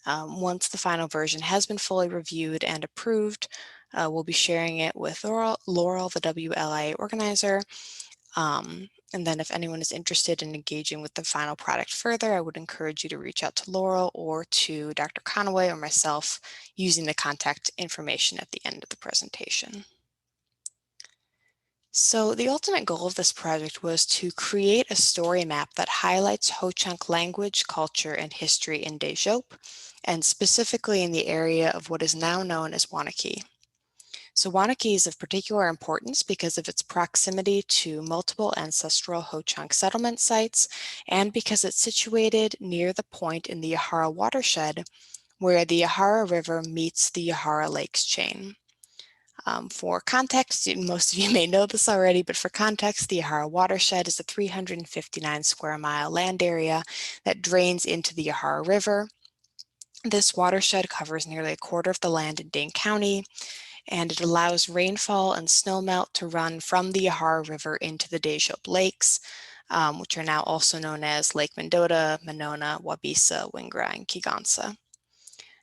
Once the final version has been fully reviewed and approved, we'll be sharing it with Laurel, the WLIA organizer. And then if anyone is interested in engaging with the final product further, I would encourage you to reach out to Laurel or to Dr. Conaway or myself using the contact information at the end of the presentation. So the ultimate goal of this project was to create a story map that highlights Ho-Chunk language, culture, and history in Dejope, and specifically in the area of what is now known as Waunakee. So Waunakee is of particular importance because of its proximity to multiple ancestral Ho-Chunk settlement sites, and because it's situated near the point in the Yahara watershed where the Yahara River meets the Yahara Lakes chain. For context, most of you may know this already, but for context, the Yahara watershed is a 359 square mile land area that drains into the Yahara River. This watershed covers nearly a quarter of the land in Dane County, and it allows rainfall and snowmelt to run from the Yahara River into the Deschutes Lakes, which are now also known as Lake Mendota, Monona, Waubesa, Wingra, and Kegonsa.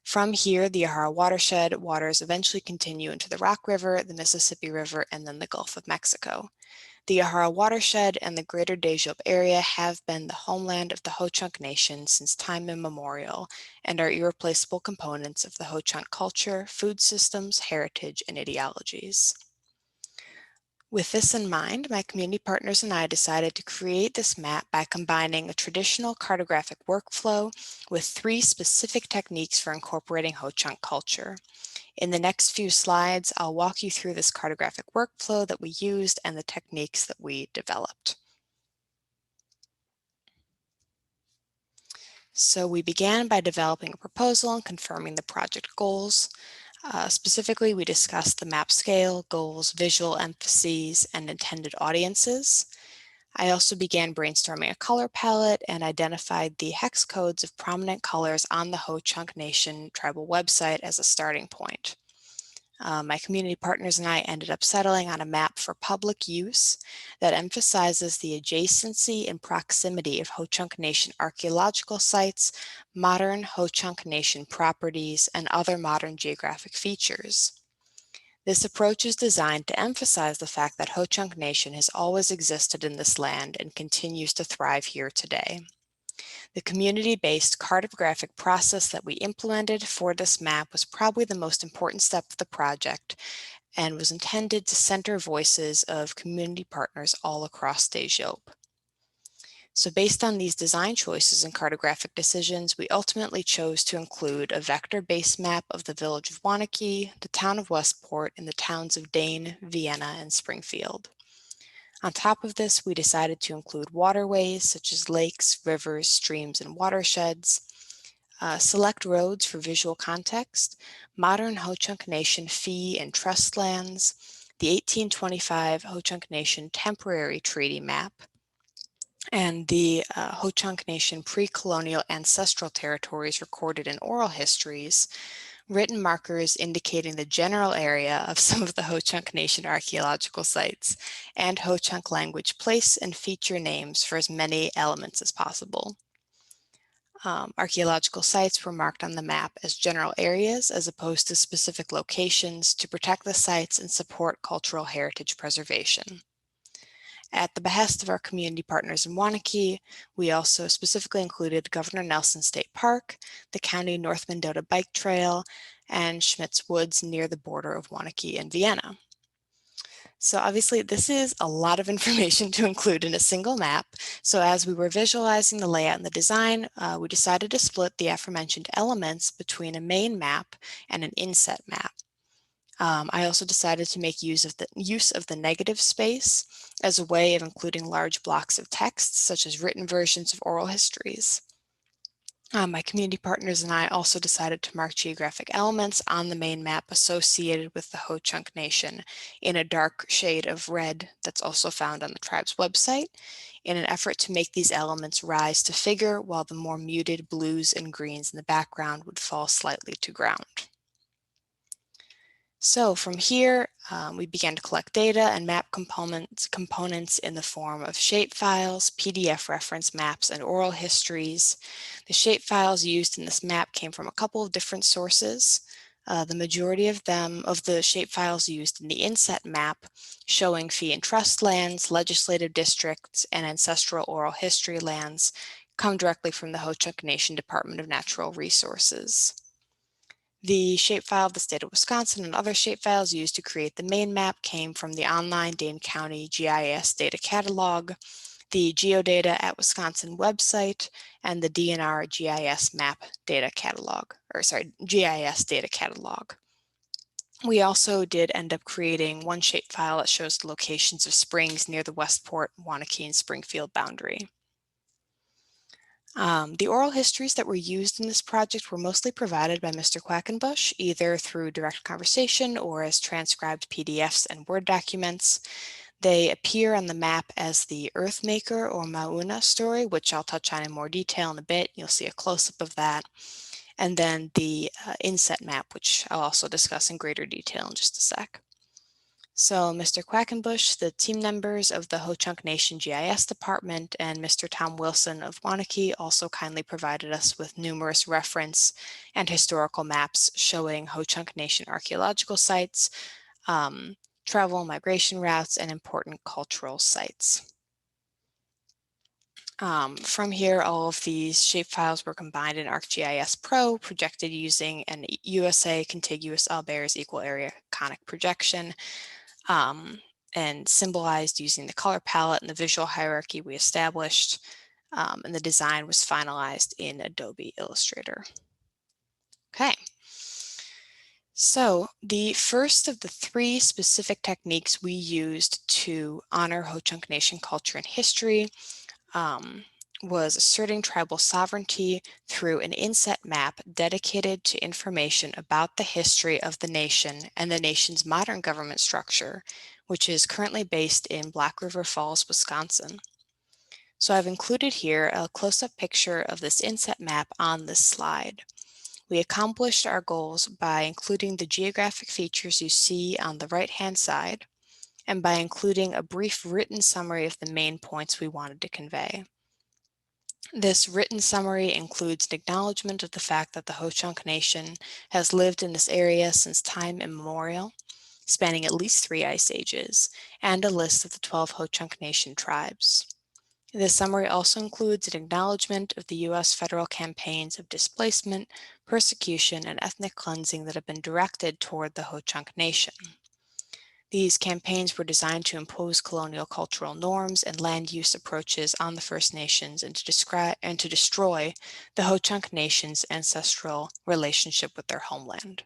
From here, the Yahara watershed waters eventually continue into the Rock River, the Mississippi River, and then the Gulf of Mexico. The Yahara watershed and the greater Deschutes area have been the homeland of the Ho-Chunk Nation since time immemorial and are irreplaceable components of the Ho-Chunk culture, food systems, heritage, and ideologies. With this in mind, my community partners and I decided to create this map by combining a traditional cartographic workflow with 3 specific techniques for incorporating Ho-Chunk culture. In the next few slides, I'll walk you through this cartographic workflow that we used and the techniques that we developed. So we began by developing a proposal and confirming the project goals. Specifically, we discussed the map scale, goals, visual emphases, and intended audiences. I also began brainstorming a color palette and identified the hex codes of prominent colors on the Ho-Chunk Nation tribal website as a starting point. My community partners and I ended up settling on a map for public use that emphasizes the adjacency and proximity of Ho-Chunk Nation archaeological sites, modern Ho-Chunk Nation properties, and other modern geographic features. This approach is designed to emphasize the fact that Ho-Chunk Nation has always existed in this land and continues to thrive here today. The community-based cartographic process that we implemented for this map was probably the most important step of the project and was intended to center voices of community partners all across Deschutes. So based on these design choices and cartographic decisions, we ultimately chose to include a vector-based map of the village of Waunakee, the town of Westport, and the towns of Dane, Vienna, and Springfield. On top of this, we decided to include waterways such as lakes, rivers, streams, and watersheds, select roads for visual context, modern Ho-Chunk Nation fee and trust lands, the 1825 Ho-Chunk Nation temporary treaty map, and the Ho-Chunk Nation pre-colonial ancestral territories recorded in oral histories, written markers indicating the general area of some of the Ho-Chunk Nation archaeological sites, and Ho-Chunk language place and feature names for as many elements as possible. Archaeological sites were marked on the map as general areas as opposed to specific locations to protect the sites and support cultural heritage preservation. At the behest of our community partners in Waunakee, we also specifically included Governor Nelson State Park, the County North Mendota Bike Trail, and Schmitz Woods near the border of Waunakee and Vienna. So obviously this is a lot of information to include in a single map. So as we were visualizing the layout and the design, we decided to split the aforementioned elements between a main map and an inset map. I also decided to make use of the negative space as a way of including large blocks of text, such as written versions of oral histories. My community partners and I also decided to mark geographic elements on the main map associated with the Ho-Chunk Nation in a dark shade of red that's also found on the tribe's website in an effort to make these elements rise to figure while the more muted blues and greens in the background would fall slightly to ground. So from here, we began to collect data and map components in the form of shapefiles, PDF reference maps, and oral histories. The shapefiles used in this map came from a couple of different sources. The majority of the shapefiles used in the inset map showing fee and trust lands, legislative districts, and ancestral oral history lands come directly from the Ho-Chunk Nation Department of Natural Resources. The shapefile of the state of Wisconsin and other shapefiles used to create the main map came from the online Dane County GIS data catalog, the Geodata at Wisconsin website, and the DNR GIS map data catalog, GIS data catalog. We also did end up creating one shapefile that shows the locations of springs near the Westport, Waunakee, and Springfield boundary. The oral histories that were used in this project were mostly provided by Mr. Quackenbush, either through direct conversation or as transcribed PDFs and Word documents. They appear on the map as the Earthmaker or Mauna story, which I'll touch on in more detail in a bit. You'll see a close-up of that. and then the inset map, which I'll also discuss in greater detail in just a sec. So Mr. Quackenbush, the team members of the Ho-Chunk Nation GIS department, and Mr. Tom Wilson of Waunakee also kindly provided us with numerous reference and historical maps showing Ho-Chunk Nation archaeological sites, travel and migration routes, and important cultural sites. From here, all of these shapefiles were combined in ArcGIS Pro, projected using an USA contiguous all bears equal area conic projection, and symbolized using the color palette and the visual hierarchy we established, and the design was finalized in Adobe Illustrator. Okay. So the first of the 3 specific techniques we used to honor Ho-Chunk Nation culture and history was asserting tribal sovereignty through an inset map dedicated to information about the history of the nation and the nation's modern government structure, which is currently based in Black River Falls, Wisconsin. So I've included here a close-up picture of this inset map on this slide. We accomplished our goals by including the geographic features you see on the right-hand side, and by including a brief written summary of the main points we wanted to convey. This written summary includes an acknowledgement of the fact that the Ho-Chunk Nation has lived in this area since time immemorial, spanning at least 3 ice ages, and a list of the 12 Ho-Chunk Nation tribes. This summary also includes an acknowledgement of the U.S. federal campaigns of displacement, persecution, and ethnic cleansing that have been directed toward the Ho-Chunk Nation. These campaigns were designed to impose colonial cultural norms and land use approaches on the First Nations and to destroy the Ho-Chunk Nation's ancestral relationship with their homeland.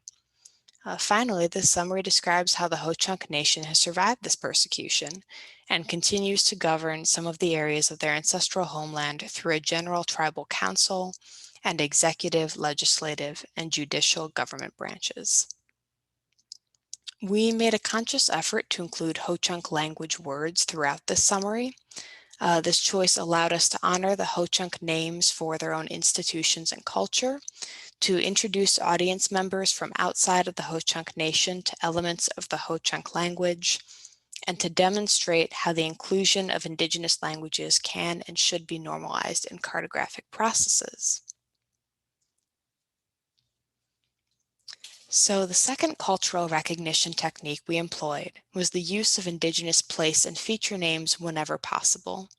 Finally, this summary describes how the Ho-Chunk Nation has survived this persecution and continues to govern some of the areas of their ancestral homeland through a general tribal council and executive, legislative, and judicial government branches. We made a conscious effort to include Ho-Chunk language words throughout this summary. This choice allowed us to honor the Ho-Chunk names for their own institutions and culture, to introduce audience members from outside of the Ho-Chunk Nation to elements of the Ho-Chunk language, and to demonstrate how the inclusion of Indigenous languages can and should be normalized in cartographic processes. So the second cultural recognition technique we employed was the use of Indigenous place and feature names whenever possible.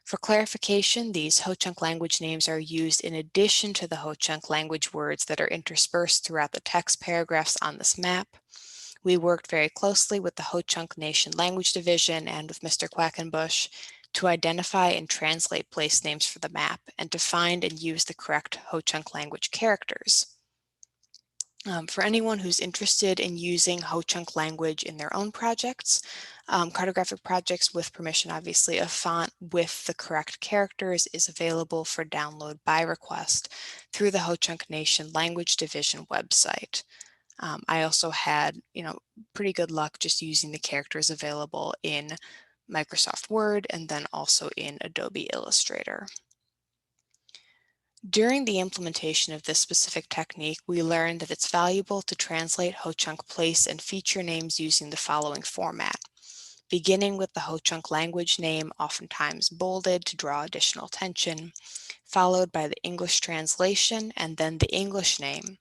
For clarification, these Ho-Chunk language names are used in addition to the Ho-Chunk language words that are interspersed throughout the text paragraphs on this map. We worked very closely with the Ho-Chunk Nation Language Division and with Mr. Quackenbush to identify and translate place names for the map and to find and use the correct Ho-Chunk language characters. For anyone who's interested in using Ho-Chunk language in their own projects, cartographic projects with permission, obviously, a font with the correct characters is available for download by request through the Ho-Chunk Nation Language Division website. I also had, pretty good luck just using the characters available in Microsoft Word and then also in Adobe Illustrator. During the implementation of this specific technique, we learned that it's valuable to translate Ho-Chunk place and feature names using the following format, beginning with the Ho-Chunk language name, oftentimes bolded to draw additional attention, followed by the English translation and then the English name,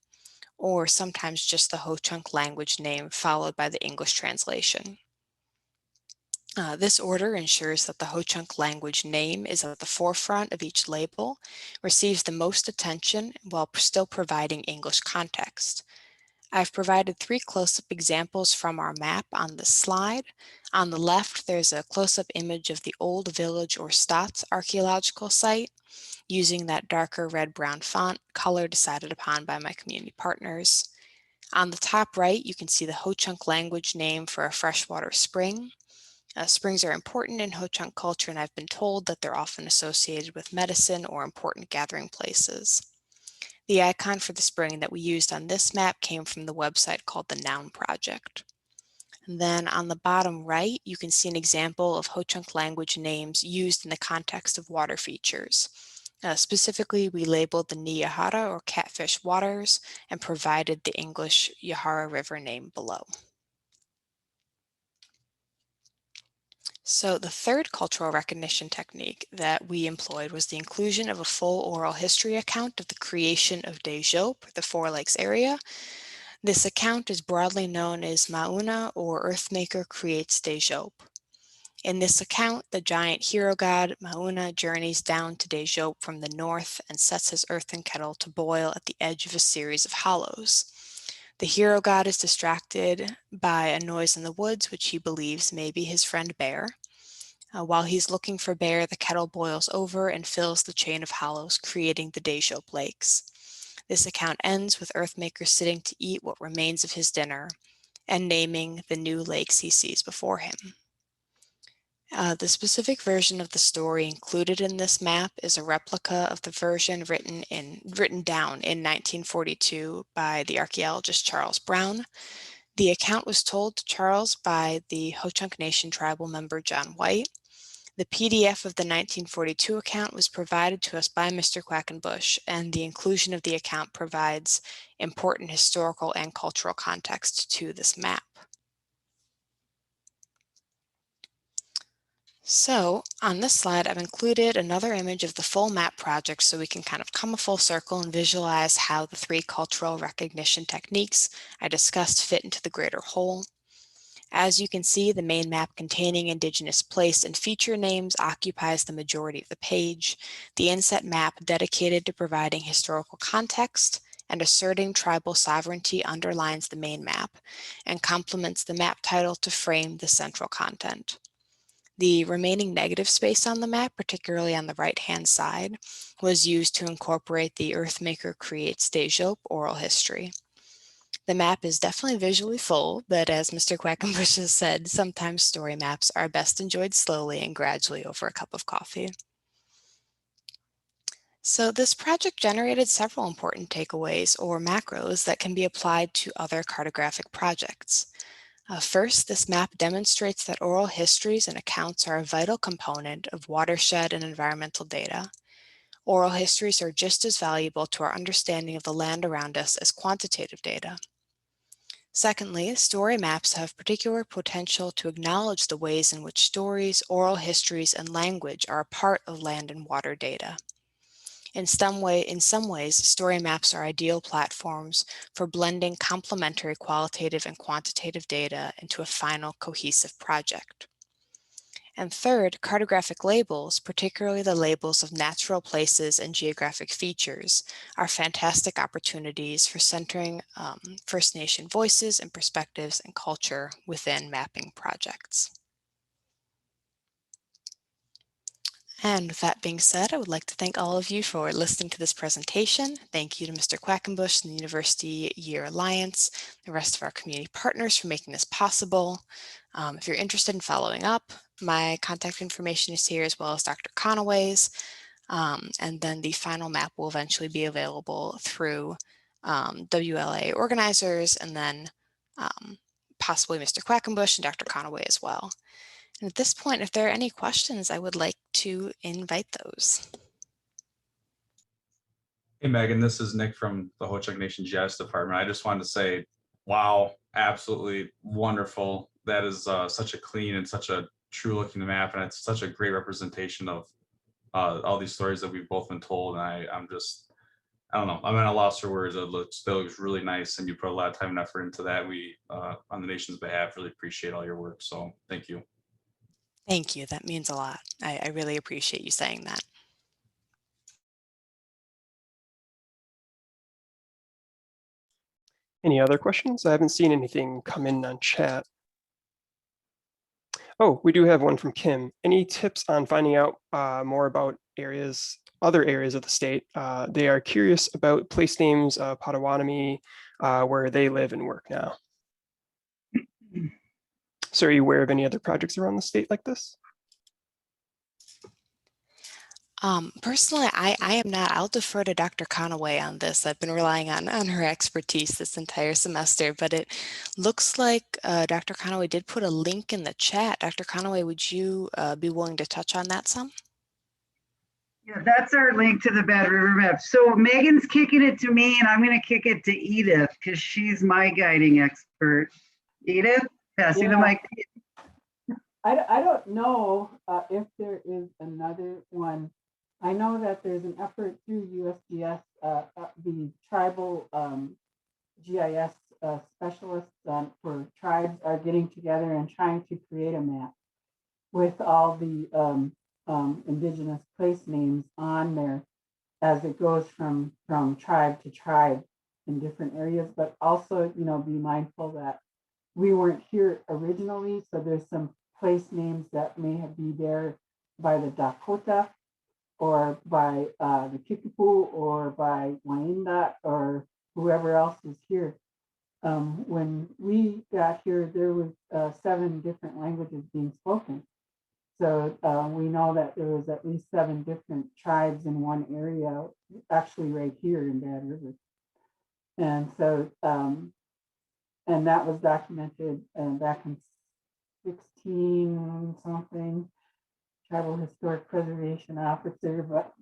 or sometimes just the Ho-Chunk language name followed by the English translation. This order ensures that the Ho-Chunk language name is at the forefront of each label, receives the most attention while still providing English context. I've provided 3 close-up examples from our map on this slide. On the left, there's a close-up image of the Old Village or Stotts archaeological site using that darker red-brown font color decided upon by my community partners. On the top right, you can see the Ho-Chunk language name for a freshwater spring. Springs are important in Ho-Chunk culture, and I've been told that they're often associated with medicine or important gathering places. The icon for the spring that we used on this map came from the website called the Noun Project. And then on the bottom right, you can see an example of Ho-Chunk language names used in the context of water features. Specifically, we labeled the Niyahara or Catfish Waters and provided the English Yahara River name below. So the third cultural recognition technique that we employed was the inclusion of a full oral history account of the creation of Dejope, the Four Lakes area. This account is broadly known as Mauna, or Earthmaker Creates Dejope. In this account, the giant hero god Mauna journeys down to Dejope from the north and sets his earthen kettle to boil at the edge of a series of hollows. The hero god is distracted by a noise in the woods, which he believes may be his friend Bear. While he's looking for Bear, the kettle boils over and fills the chain of hollows, creating the Dejope Lakes. This account ends with Earthmaker sitting to eat what remains of his dinner and naming the new lakes he sees before him. The specific version of the story included in this map is a replica of the version written down in 1942 by the archaeologist Charles Brown. The account was told to Charles by the Ho-Chunk Nation tribal member John White. The PDF of the 1942 account was provided to us by Mr. Quackenbush, and the inclusion of the account provides important historical and cultural context to this map. So on this slide, I've included another image of the full map project so we can kind of come a full circle and visualize how the three cultural recognition techniques I discussed fit into the greater whole. As you can see, the main map containing Indigenous place and feature names occupies the majority of the page. The inset map dedicated to providing historical context and asserting tribal sovereignty underlines the main map and complements the map title to frame the central content. The remaining negative space on the map, particularly on the right-hand side, was used to incorporate the Earthmaker Creates Dejope oral history. The map is definitely visually full, but as Mr. Quackenbush has said, sometimes story maps are best enjoyed slowly and gradually over a cup of coffee. So this project generated several important takeaways or macros that can be applied to other cartographic projects. First, this map demonstrates that oral histories and accounts are a vital component of watershed and environmental data. Oral histories are just as valuable to our understanding of the land around us as quantitative data. Secondly, story maps have particular potential to acknowledge the ways in which stories, oral histories, and language are a part of land and water data. In some ways, story maps are ideal platforms for blending complementary qualitative and quantitative data into a final cohesive project. And third, cartographic labels, particularly the labels of natural places and geographic features, are fantastic opportunities for centering First Nation voices and perspectives and culture within mapping projects. And with that being said, I would like to thank all of you for listening to this presentation. Thank you to Mr. Quackenbush and the University Year Alliance, the rest of our community partners for making this possible. If you're interested in following up, my contact information is here as well as Dr. Conaway's. And then the final map will eventually be available through WLA organizers and then possibly Mr. Quackenbush and Dr. Conaway as well. And at this point, if there are any questions, I would like to invite those. Hey, Megan, this is Nick from the Ho-Chunk Nation GIS department. I just wanted to say, wow, absolutely wonderful. That is such a clean and such a true looking map. And it's such a great representation of all these stories that we've both been told. And I'm just, I don't know, I'm at a loss for words. It looks really nice. And you put a lot of time and effort into that. We, on the nation's behalf, really appreciate all your work. So thank you. Thank you. That means a lot. I really appreciate you saying that. Any other questions? I haven't seen anything come in on chat. Oh, we do have one from Kim. Any tips on finding out more about other areas of the state? They are curious about place names, Potawatomi, where they live and work now. So are you aware of any other projects around the state like this? Personally, I am not. I'll defer to Dr. Conaway on this. I've been relying on her expertise this entire semester, but it looks like Dr. Conaway did put a link in the chat. Dr. Conaway, would you be willing to touch on that some? Yeah, that's our link to the Bad River map. So Megan's kicking it to me, and I'm going to kick it to Edith because she's my guiding expert. Edith, passing the Yeah. mic. I don't know if there is another one. I know that there's an effort through USGS, the tribal GIS specialists for tribes are getting together and trying to create a map with all the indigenous place names on there as it goes from tribe to tribe in different areas, but also, you know, be mindful that we weren't here originally, so there's some place names that may have be there by the Dakota or by the Kickapoo or by Wyandot or whoever else was here. When we got here, there was 7 different languages being spoken. So we know that there was at least 7 different tribes in one area, actually right here in Bad River. And so, and that was documented back in 16 something, tribal historic preservation officer, but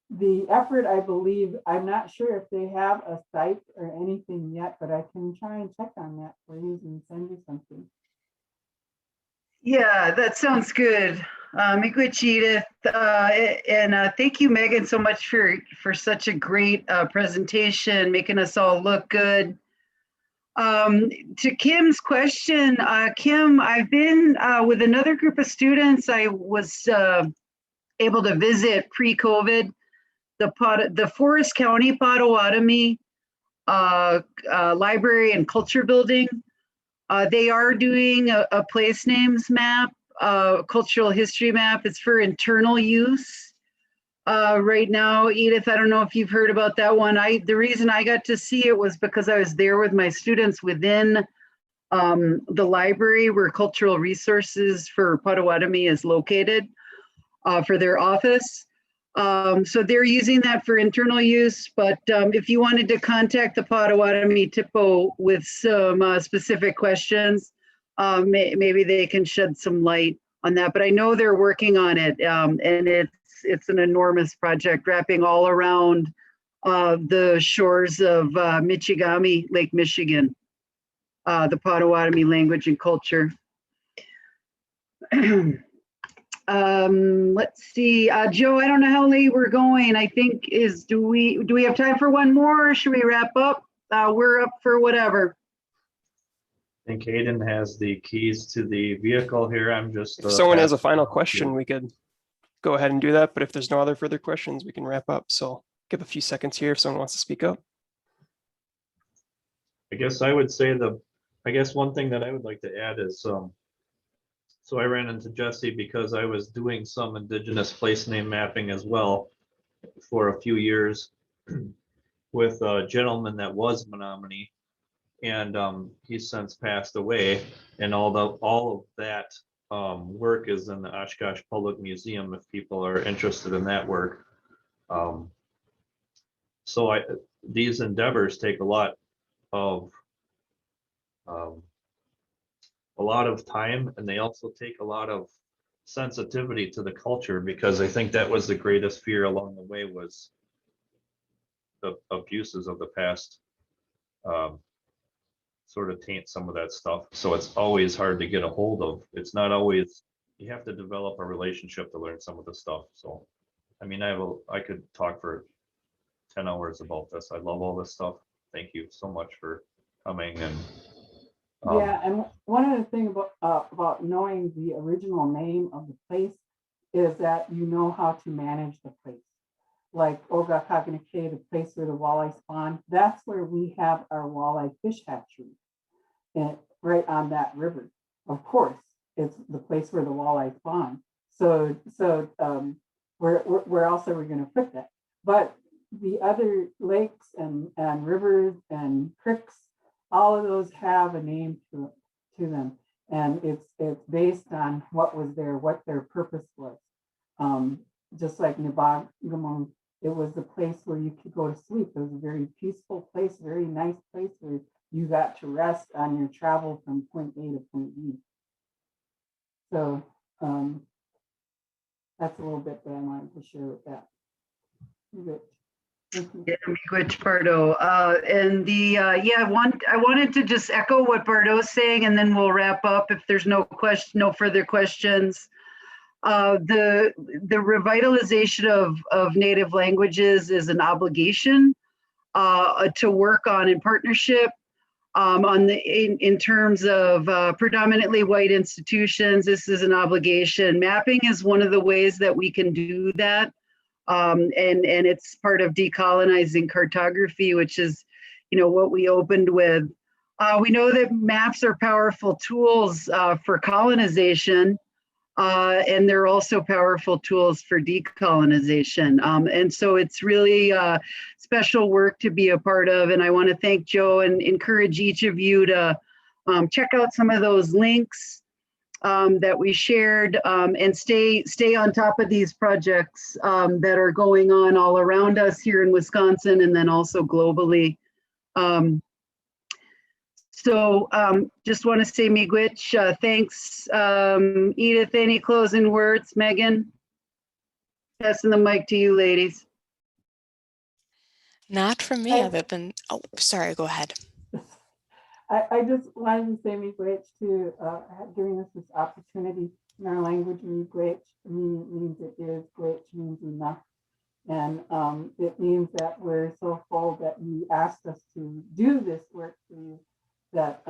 the effort, I believe, I'm not sure if they have a site or anything yet, but I can try and check on that for you and send you something. Yeah, that sounds good. Miigwech, Edith. And thank you, Megan, so much for such a great presentation, making us all look good. To Kim's question, Kim, I've been with another group of students. I was able to visit pre-COVID the Forest County Potawatomi Library and Culture Building. They are doing a place names map, cultural history map. It's for internal use. Right now, Edith, I don't know if you've heard about that one. The reason I got to see it was because I was there with my students within the library where Cultural Resources for Potawatomi is located for their office. So they're using that for internal use, but if you wanted to contact the Potawatomi TIPO with some specific questions, maybe they can shed some light on that. But I know they're working on it, and it's an enormous project wrapping all around the shores of Michigami, Lake Michigan, the Potawatomi language and culture. Let's see, Joe, I don't know how late we're going. I think do we have time for one more, or should we wrap up? We're up for whatever. I think Hayden has the keys to the vehicle here. I'm just. If someone has a final question, we could go ahead and do that. But if there's no other further questions, we can wrap up. So give a few seconds here if someone wants to speak up. I guess I would say I guess one thing that I would like to add is, so I ran into Jesse because I was doing some indigenous place name mapping as well for a few years with a gentleman that was Menominee, and he's since passed away. And all of that work is in the Oshkosh Public Museum if people are interested in that work. So these endeavors take a lot of time, and they also take a lot of sensitivity to the culture, because I think that was the greatest fear along the way, was the abuses of the past sort of taint some of that stuff. So it's always hard to get a hold of. It's not always, you have to develop a relationship to learn some of the stuff. So I mean, I could talk for 10 hours about this. I love all this stuff. Thank you so much for coming. And yeah, and one of the things about knowing the original name of the place is that you know how to manage the place. Like Ogakaganake, the place where the walleye spawn, that's where we have our walleye fish hatchery, and right on that river. Of course, it's the place where the walleye spawn. So where else are we going to put that? But the other lakes and rivers and creeks, all of those have a name to them, and it's based on what was there, what their purpose was. Just like Nibagamon, it was the place where you could go to sleep. It was a very peaceful place, very nice place where you got to rest on your travel from point A to point B. So that's a little bit that I wanted to share with that. Good. Thank you. Yeah, Miigwech Bardo. And the I wanted to just echo what Bardo's saying, and then we'll wrap up if there's no further questions. The revitalization of native languages is an obligation to work on in partnership. In terms of predominantly white institutions, this is an obligation. Mapping is one of the ways that we can do that. And it's part of decolonizing cartography, which is, what we opened with. We know that maps are powerful tools for colonization, and they're also powerful tools for decolonization. And so it's really special work to be a part of. And I want to thank Joe and encourage each of you to check out some of those links that we shared, and stay on top of these projects that are going on all around us here in Wisconsin and then also globally. Just want to say Miigwech, thanks. Edith, any closing words? Megan? Passing the mic to you, ladies. Not from me, other than, oh, sorry, go ahead. I just wanted to say Miigwech to giving us this opportunity in our language. Miigwech means it is, gwech means enough. And it means that we're so full that you asked us to do this work for you, that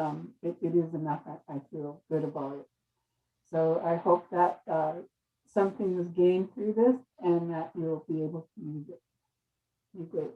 it is enough. I feel good about it. So I hope that something was gained through this and that you'll be able to use it. Miigwech.